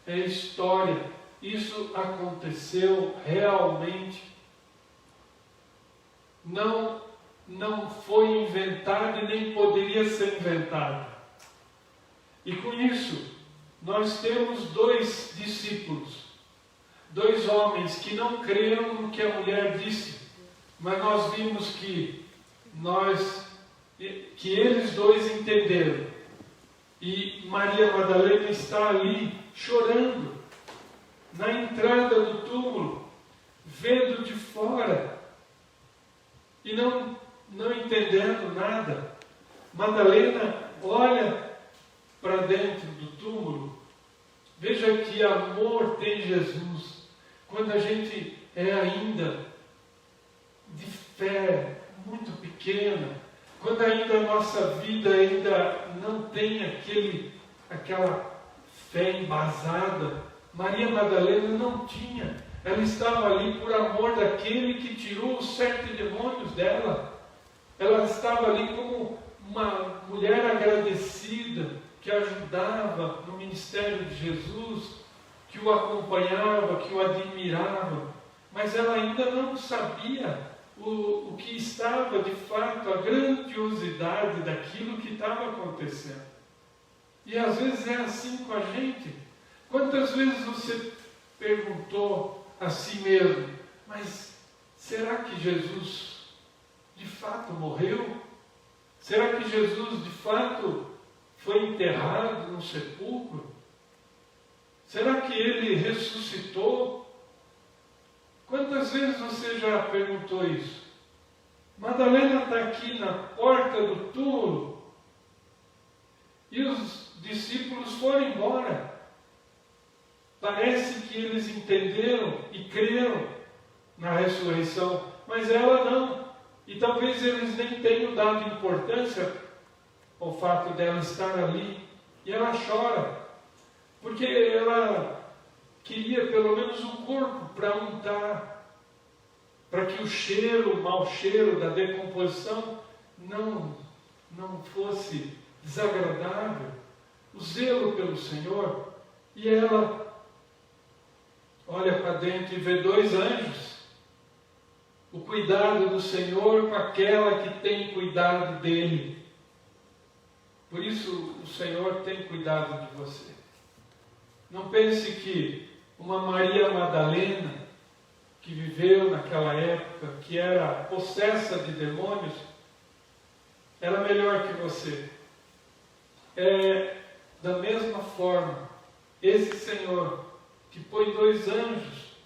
é história. Isso aconteceu realmente. Não foi inventado e nem poderia ser inventado. E com isso, nós temos 2 discípulos, 2 homens que não creram no que a mulher disse, mas nós vimos que eles 2 entenderam. E Maria Madalena está ali chorando na entrada do túmulo, vendo de fora e não entendendo nada. Madalena olha para dentro do túmulo. Veja que amor tem Jesus. Quando a gente é ainda de fé muito pequena, quando ainda a nossa vida ainda não tem aquela fé embasada, Maria Madalena não tinha. Ela estava ali por amor daquele que tirou os 7 demônios dela. Ela estava ali como uma mulher agradecida, que ajudava no ministério de Jesus, que o acompanhava, que o admirava, mas ela ainda não sabia o que estava de fato, a grandiosidade daquilo que estava acontecendo. E às vezes é assim com a gente. Quantas vezes você perguntou a si mesmo, mas será que Jesus de fato morreu? Será que Jesus de fato foi enterrado no sepulcro? Será que ele ressuscitou? Quantas vezes você já perguntou isso? Madalena está aqui na porta do túmulo e os discípulos foram embora. Parece que eles entenderam e creram na ressurreição, mas ela não. E talvez eles nem tenham dado importância ao fato dela estar ali. E ela chora, porque ela queria pelo menos um corpo para untar, para que o mau cheiro da decomposição não fosse desagradável, o zelo pelo Senhor. E ela olha para dentro e vê 2 anjos, o cuidado do Senhor com aquela que tem cuidado dele. Por isso o Senhor tem cuidado de você. Não pense que uma Maria Madalena, que viveu naquela época, que era possessa de demônios, era melhor que você. Da mesma forma, esse Senhor que põe 2 anjos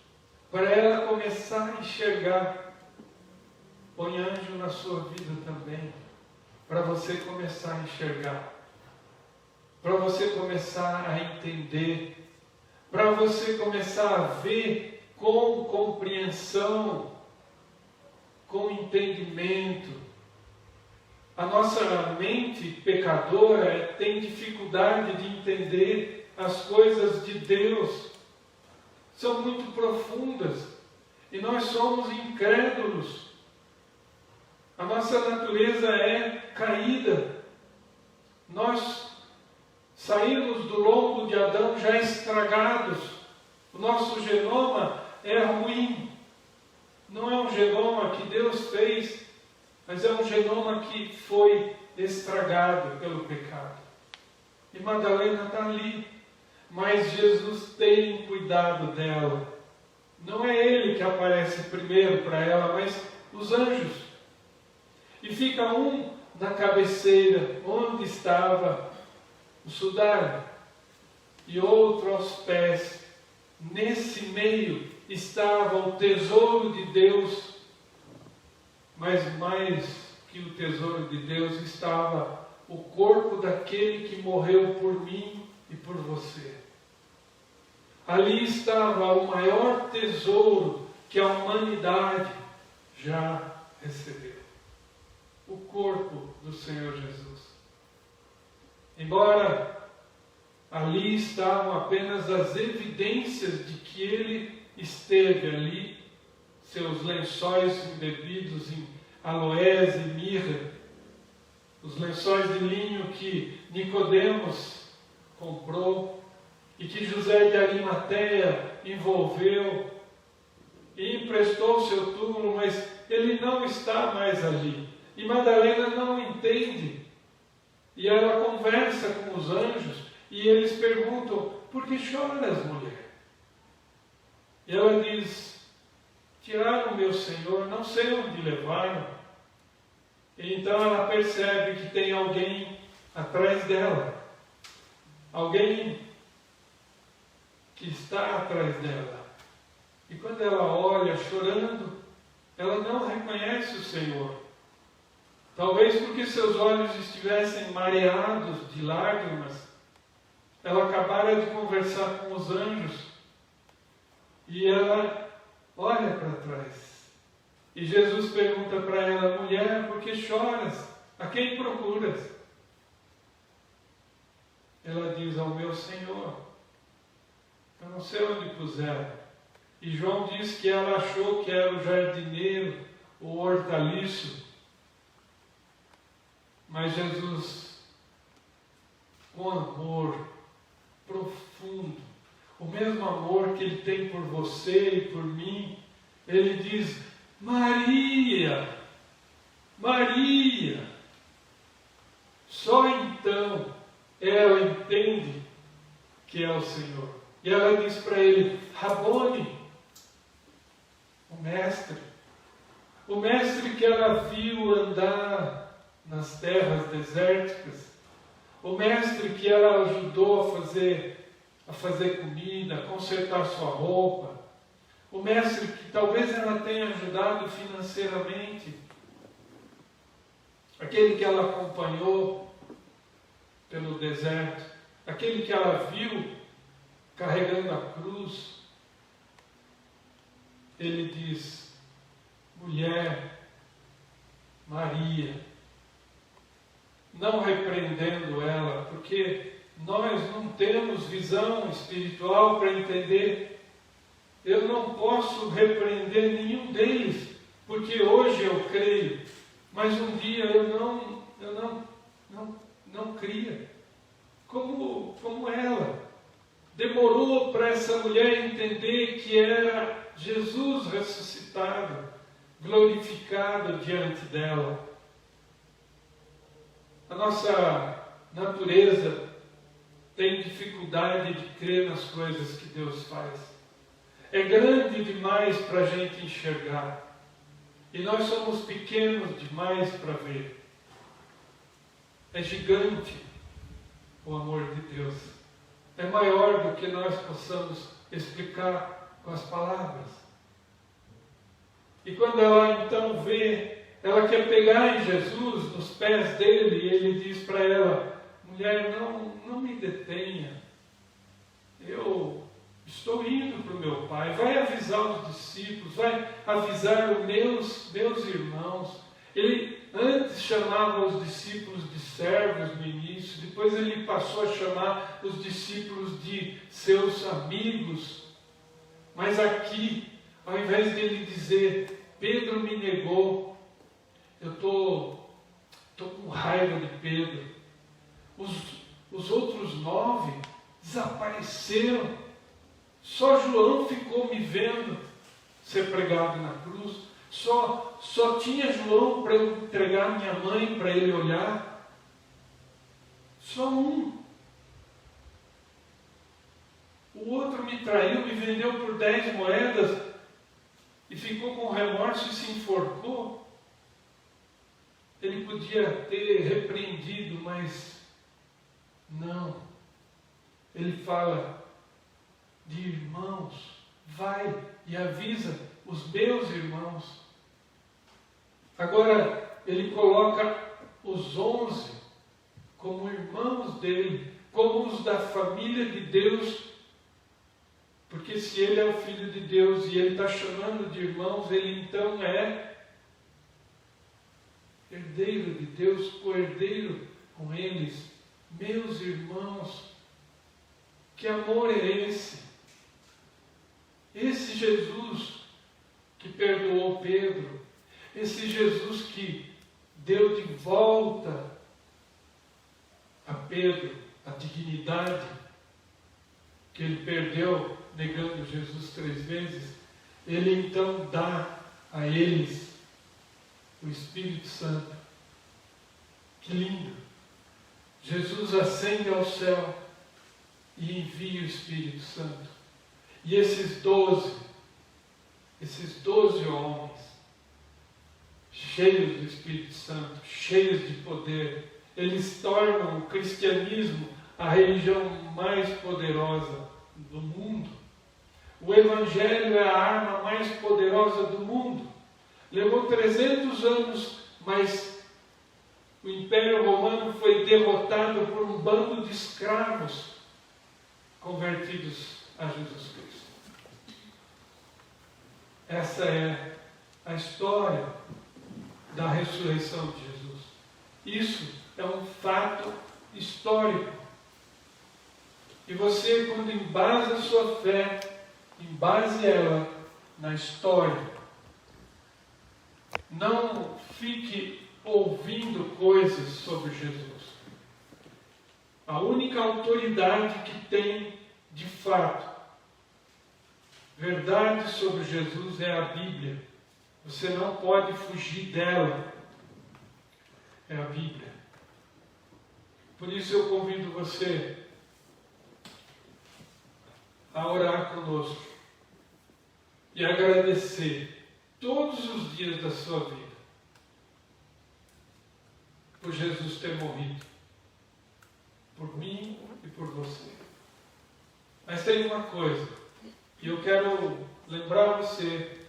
para ela começar a enxergar, põe anjo na sua vida também, para você começar a enxergar, para você começar a entender, para você começar a ver com compreensão, com entendimento. A nossa mente pecadora tem dificuldade de entender as coisas de Deus. São muito profundas. e nós somos incrédulos. A nossa natureza é caída. Nós saímos do lombo de Adão já estragados. O nosso genoma é ruim. Não é um genoma que Deus fez, mas é um genoma que foi estragado pelo pecado. E Madalena está ali, mas Jesus tem cuidado dela. Não é ele que aparece primeiro para ela, mas os anjos. E fica um na cabeceira, onde estava o sudário, e outro aos pés. Nesse meio estava o tesouro de Deus, mas mais que o tesouro de Deus estava o corpo daquele que morreu por mim e por você. Ali estava o maior tesouro que a humanidade já recebeu. O corpo do Senhor Jesus. Embora ali estavam apenas as evidências de que ele esteve ali, seus lençóis embebidos em aloés e mirra, os lençóis de linho que Nicodemos comprou e que José de Arimateia envolveu e emprestou seu túmulo, mas ele não está mais ali. E Madalena não entende. E ela conversa com os anjos e eles perguntam: por que choras, mulher? E ela diz: tiraram meu Senhor, não sei onde levaram. E então ela percebe que tem alguém atrás dela. Alguém que está atrás dela. E quando ela olha chorando, ela não reconhece o Senhor. Talvez porque seus olhos estivessem mareados de lágrimas. Ela acabara de conversar com os anjos. E ela olha para trás. E Jesus pergunta para ela: mulher, por que choras? A quem procuras? Ela diz: ao meu Senhor. Eu não sei onde puseram. E João diz que ela achou que era o jardineiro, o hortaliço. Mas Jesus, com amor profundo, o mesmo amor que Ele tem por você e por mim, Ele diz: Maria, Maria. Só então ela entende que é o Senhor. E ela diz para Ele: Rabone, o mestre que ela viu andar nas terras desérticas, o mestre que ela ajudou a fazer comida, a consertar sua roupa, o mestre que talvez ela tenha ajudado financeiramente, aquele que ela acompanhou pelo deserto, aquele que ela viu carregando a cruz. Ele diz: mulher, Maria, não repreendendo ela, porque nós não temos visão espiritual para entender. Eu não posso repreender nenhum deles, porque hoje eu creio, mas um dia eu não cria. Como ela. Demorou para essa mulher entender que era Jesus ressuscitado, glorificado diante dela. A nossa natureza tem dificuldade de crer nas coisas que Deus faz. É grande demais para a gente enxergar. E nós somos pequenos demais para ver. É gigante o amor de Deus. É maior do que nós possamos explicar com as palavras. E quando ela então vê, ela quer pegar em Jesus, nos pés dele, e ele diz para ela: mulher, não me detenha. Eu estou indo para o meu Pai. Vai avisar os discípulos, vai avisar os meus irmãos. Ele antes chamava os discípulos de servos no início, depois ele passou a chamar os discípulos de seus amigos. Mas aqui, Ao invés dele dizer, Pedro me negou, eu estou com raiva de Pedro. Os outros 9 desapareceram. Só João ficou me vendo ser pregado na cruz. Só tinha João para eu entregar minha mãe, para ele olhar. Só um. O outro me traiu, me vendeu por 10 moedas e ficou com remorso e se enforcou. Ele podia ter repreendido, mas não. Ele fala de irmãos, vai e avisa os meus irmãos. Agora ele coloca os 11 como irmãos dele, como os da família de Deus. Porque se ele é o Filho de Deus e ele está chamando de irmãos, ele então é herdeiro de Deus, co-herdeiro com eles. Meus irmãos, que amor é esse? Esse Jesus que perdoou Pedro, esse Jesus que deu de volta a Pedro a dignidade que ele perdeu negando Jesus 3 vezes, ele então dá a eles o Espírito Santo. Que lindo! Jesus ascende ao céu e envia o Espírito Santo. E esses 12 homens, cheios do Espírito Santo, cheios de poder, eles tornam o cristianismo a religião mais poderosa do mundo. O Evangelho é a arma mais poderosa do mundo. Levou 300 anos, mas o Império Romano foi derrotado por um bando de escravos convertidos a Jesus Cristo. Essa é a história da ressurreição de Jesus. Isso é um fato histórico. E você, quando embasa a sua fé, embase ela na história. Não fique ouvindo coisas sobre Jesus. A única autoridade que tem, de fato, verdade sobre Jesus é a Bíblia. Você não pode fugir dela. É a Bíblia. Por isso eu convido você a orar conosco e agradecer todos os dias da sua vida por Jesus ter morrido por mim e por você. Mas tem uma coisa, e eu quero lembrar você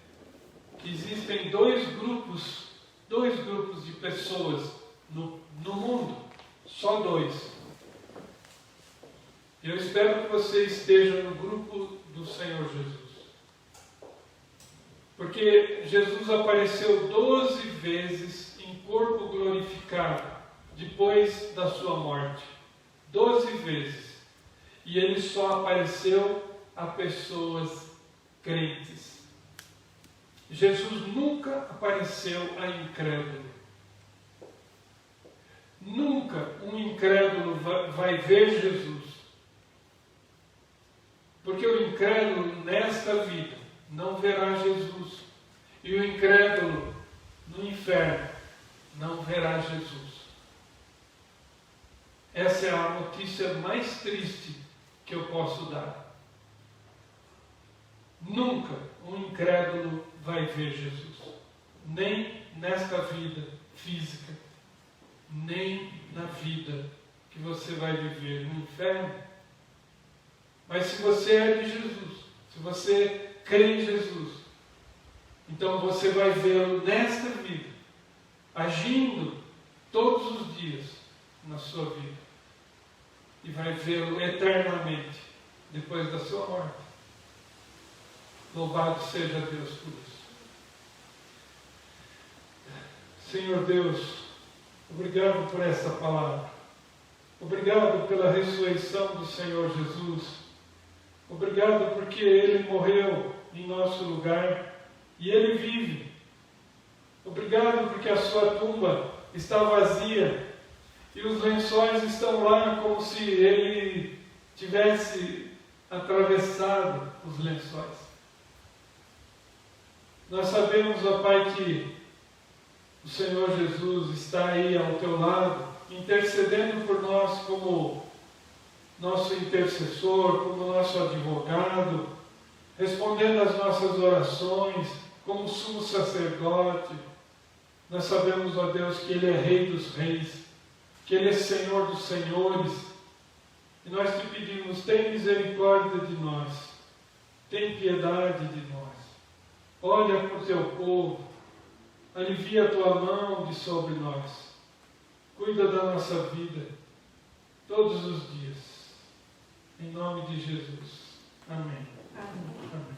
que existem dois grupos de pessoas no mundo, só 2. Eu espero que você esteja no grupo do Senhor Jesus. Porque Jesus apareceu 12 vezes em corpo glorificado, depois da sua morte. 12 vezes. E ele só apareceu a pessoas crentes. Jesus nunca apareceu a incrédulo. Nunca um incrédulo vai ver Jesus. Porque o incrédulo nesta vida não verá Jesus. E o incrédulo no inferno não verá Jesus. Essa é a notícia mais triste que eu posso dar. Nunca um incrédulo vai ver Jesus. Nem nesta vida física, nem na vida que você vai viver no inferno. Mas se você é de Jesus, se você crê em Jesus, então você vai vê-lo nesta vida, agindo todos os dias na sua vida. E vai vê-lo eternamente, depois da sua morte. Louvado seja Deus por isso. Senhor Deus, obrigado por essa palavra. Obrigado pela ressurreição do Senhor Jesus. Obrigado porque Ele morreu em nosso lugar e Ele vive. Obrigado porque a sua tumba está vazia e os lençóis estão lá como se Ele tivesse atravessado os lençóis. Nós sabemos, ó Pai, que o Senhor Jesus está aí ao teu lado, intercedendo por nós como nosso intercessor, como nosso advogado, respondendo às nossas orações, como sumo sacerdote. Nós sabemos, ó Deus, que Ele é Rei dos Reis, que Ele é Senhor dos Senhores. E nós te pedimos, tem misericórdia de nós, tem piedade de nós. Olha para o teu povo, alivia a tua mão de sobre nós. Cuida da nossa vida, todos os dias. Em nome de Jesus. Amém. Amém. Amém.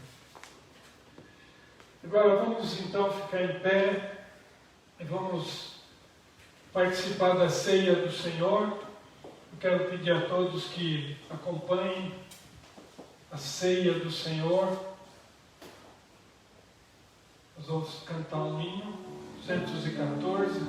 Agora vamos então ficar em pé e vamos participar da ceia do Senhor. Eu quero pedir a todos que acompanhem a ceia do Senhor. Nós vamos cantar um hino, 114.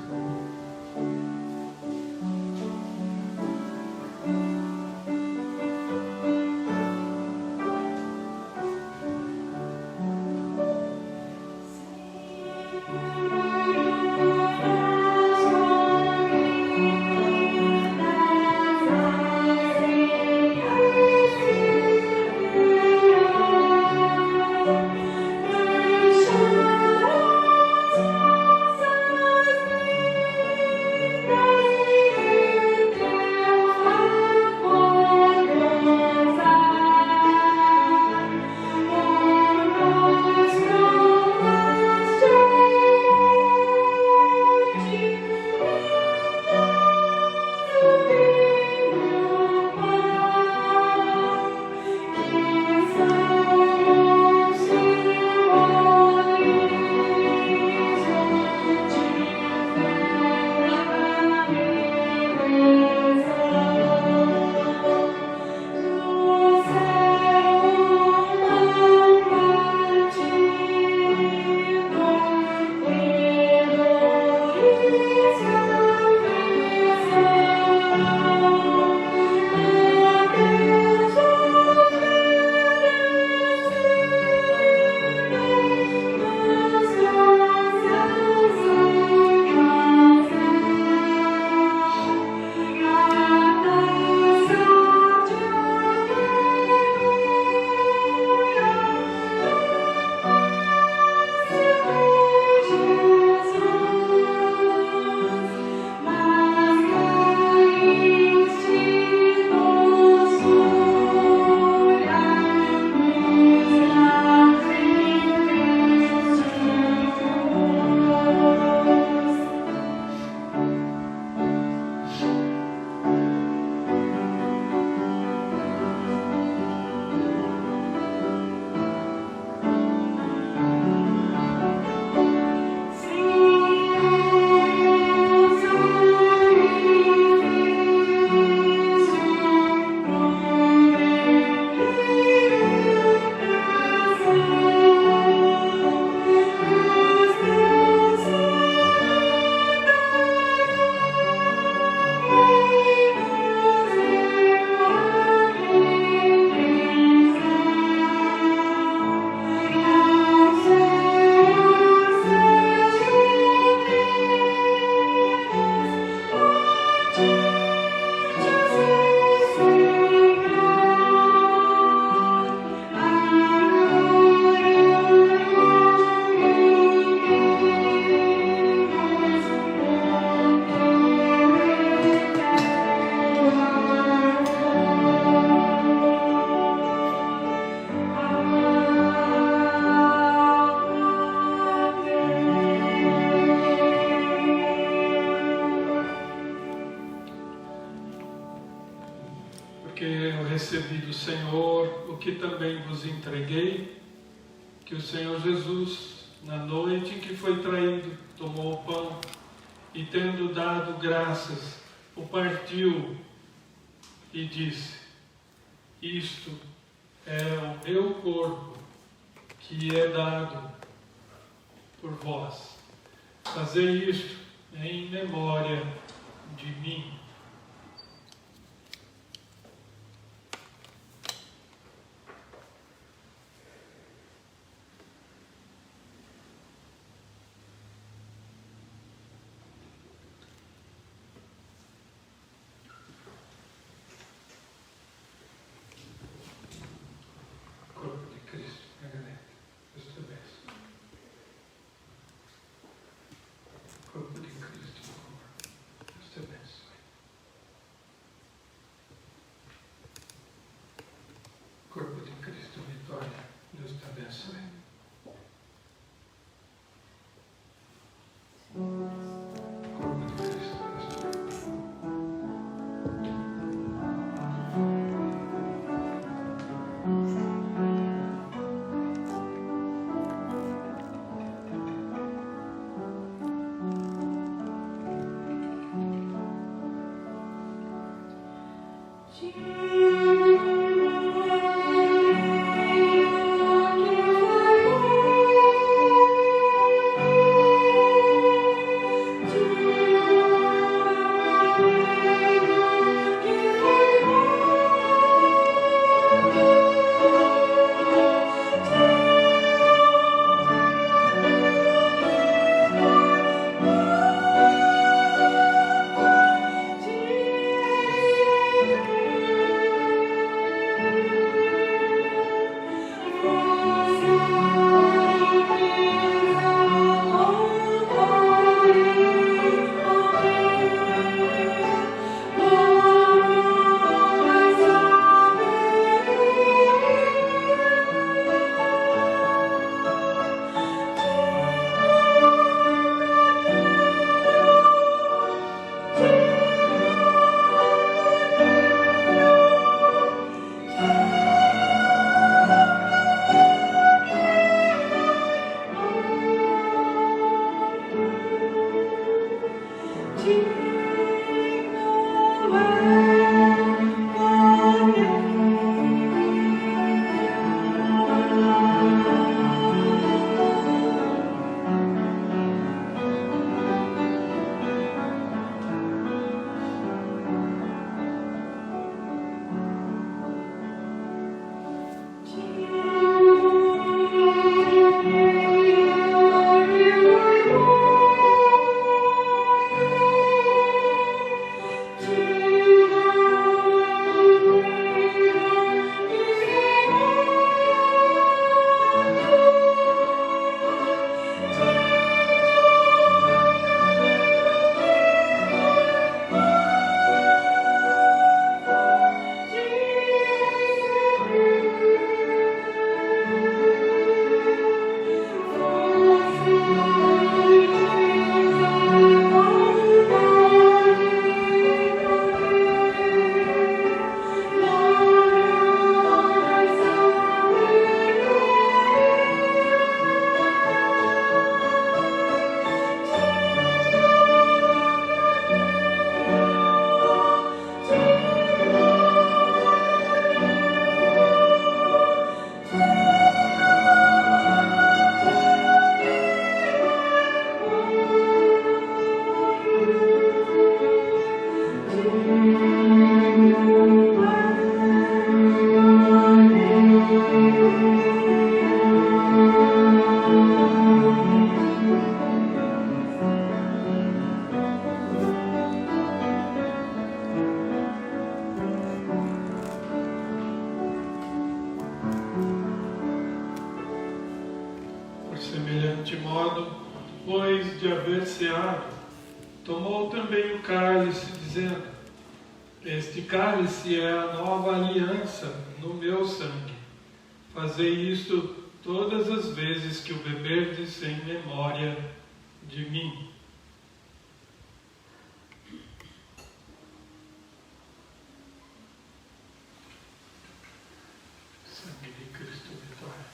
recebi do Senhor o que também vos entreguei, que o Senhor Jesus, na noite em que foi traído, tomou o pão e, tendo dado graças, o partiu e disse: isto é o meu corpo, que é dado por vós. Fazei isto em memória de mim. Corpo de Cristo, Margarete, Deus te abençoe. Corpo de Cristo, Deus te abençoe. Corpo de Cristo, Vitória, Deus te abençoe. Corpo de Cristo, Deus te abençoe. semelhante modo, depois de haver ceado, tomou também o cálice, dizendo: este cálice é a nova aliança no meu sangue. Fazei isto todas as vezes que o beberdes em memória de mim. Sangue de Cristo, vitória.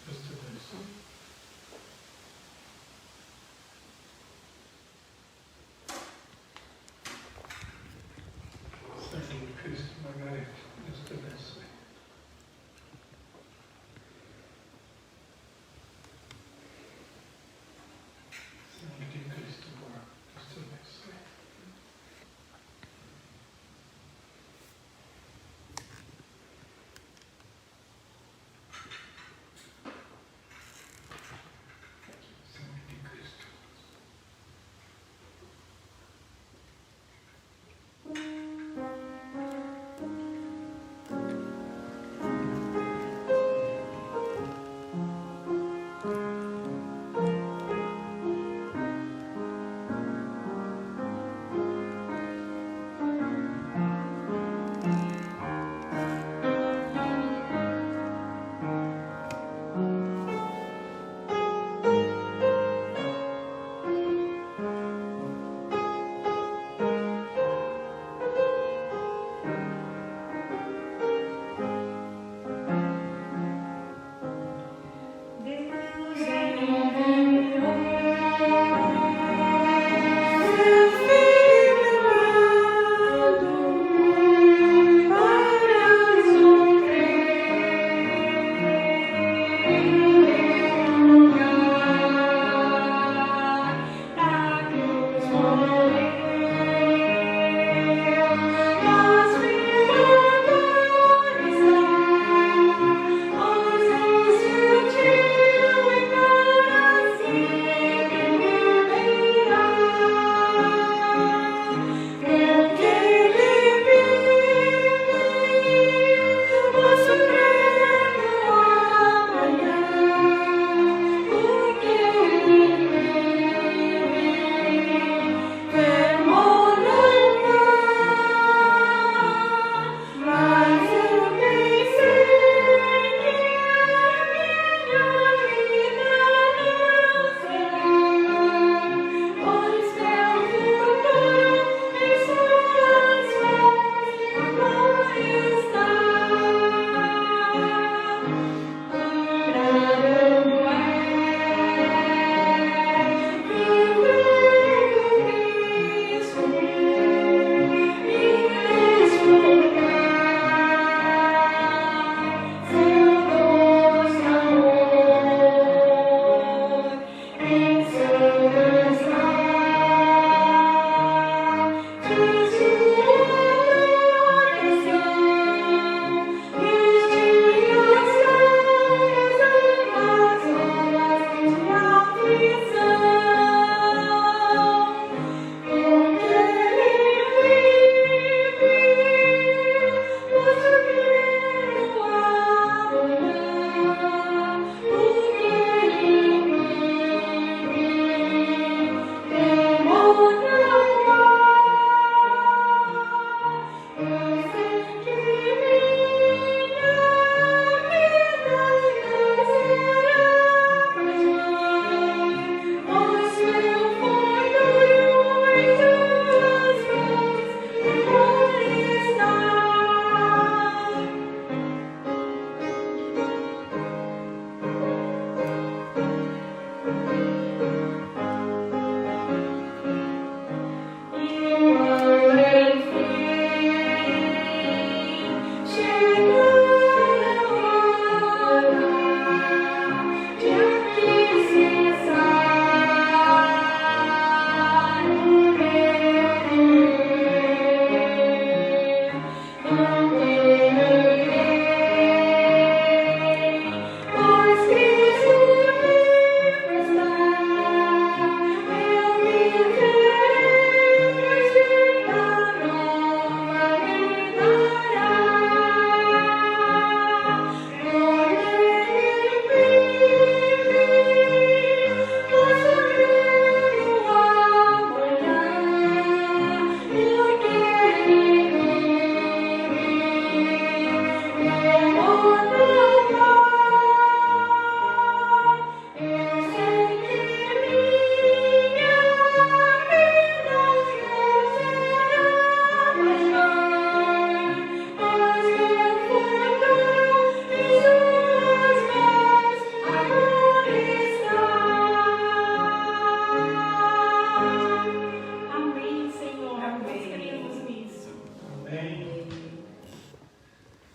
Deus te abençoe. Sangue de Cristo, Margarete. Deus te abençoe.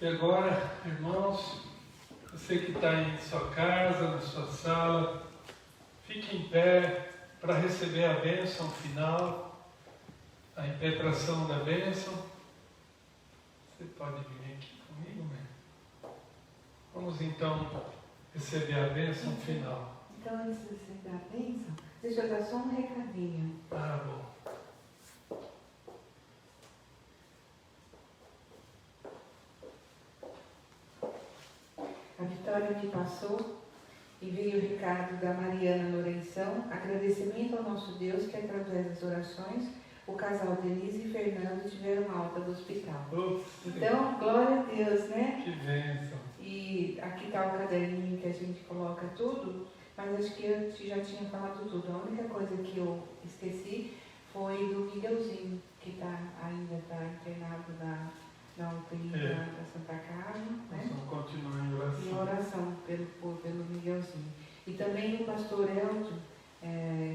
E agora, irmãos, você que está em sua casa, na sua sala, fique em pé para receber a bênção final, a impetração da bênção. Você pode vir aqui comigo, né? Vamos então receber a bênção final. Então, antes de você dar a bênção, deixa eu dar só um recadinho. Ah, bom. A Vitória me passou e veio o recado da Mariana Lourenção, agradecimento ao nosso Deus que através das orações o casal Denise e Fernando tiveram alta do hospital. Então, glória a Deus, né? Que bênção. E aqui está o caderninho que a gente coloca tudo, mas acho que eu já tinha falado tudo. A única coisa que eu esqueci foi do Miguelzinho, que ainda está internado na UTI da Santa Casa, né? Nós vamos continuar em oração. Em oração pelo Miguelzinho. E também o pastor Elton,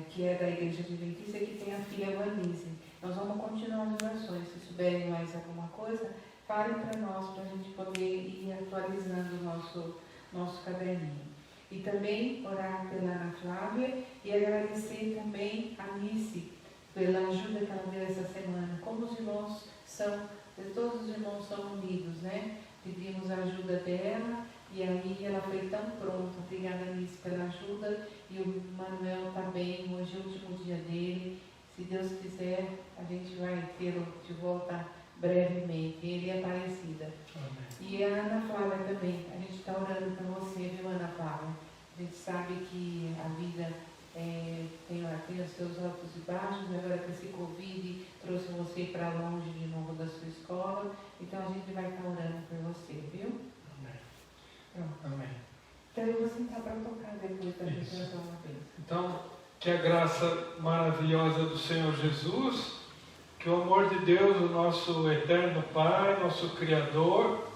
que é da Igreja Adventista, que tem a filha Vanise. Nós vamos continuar as orações. Se souberem mais alguma coisa, falem para nós, para a gente poder ir atualizando o nosso caderninho. E também orar pela Ana Flávia e agradecer também a Nice, pela ajuda que ela deu essa semana. Como os irmãos são, todos os irmãos são unidos, né? Pedimos a ajuda dela e aí ela foi tão pronta. Obrigada, Alice, pela ajuda. E o Manuel está bem, hoje é o último dia dele. Se Deus quiser, a gente vai tê-lo de volta brevemente. Ele é Aparecida. Amém. E a Ana Flávia também. A gente está orando por você, viu, Ana Flávia? A gente sabe que a vida tem os seus altos e baixos. Agora que esse Covid trouxe você para longe de novo da sua escola. Então a gente vai estar orando por você, viu? Amém. Pronto. Amém. Então eu vou sentar para tocar depois da Isso. gente uma vez. Então, que a graça maravilhosa do Senhor Jesus, que o amor de Deus, o nosso eterno Pai, nosso Criador,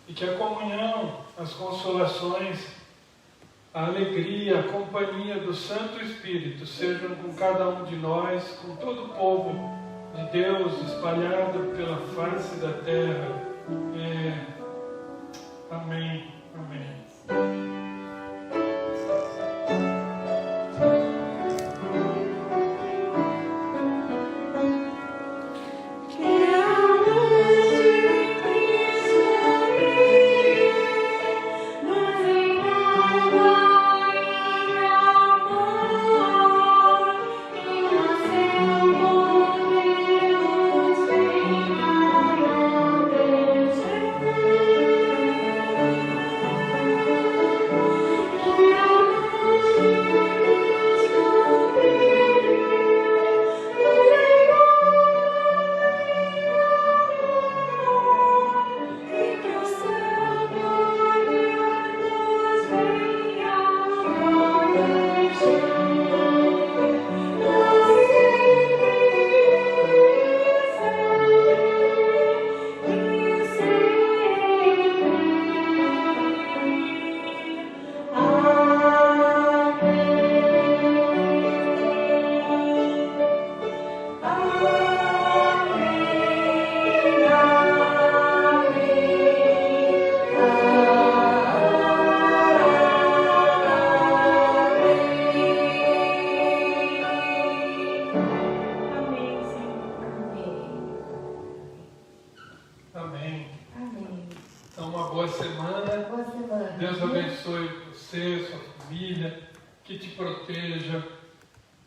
e que a comunhão, as consolações, a alegria, a companhia do Santo Espírito sejam com cada um de nós, com todo o povo de Deus espalhado pela face da terra. Amém. Amém. Que te proteja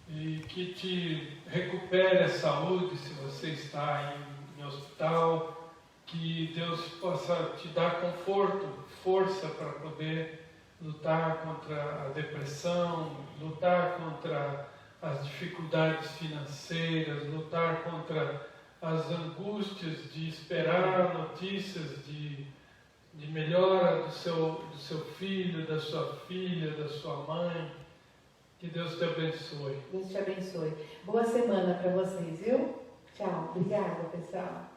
e que te recupere a saúde se você está em hospital, que Deus possa te dar conforto, força para poder lutar contra a depressão, lutar contra as dificuldades financeiras, lutar contra as angústias de esperar notícias de melhora do seu filho, da sua filha, da sua mãe. Que Deus te abençoe. Deus te abençoe. Boa semana para vocês, viu? Tchau. Obrigada, pessoal.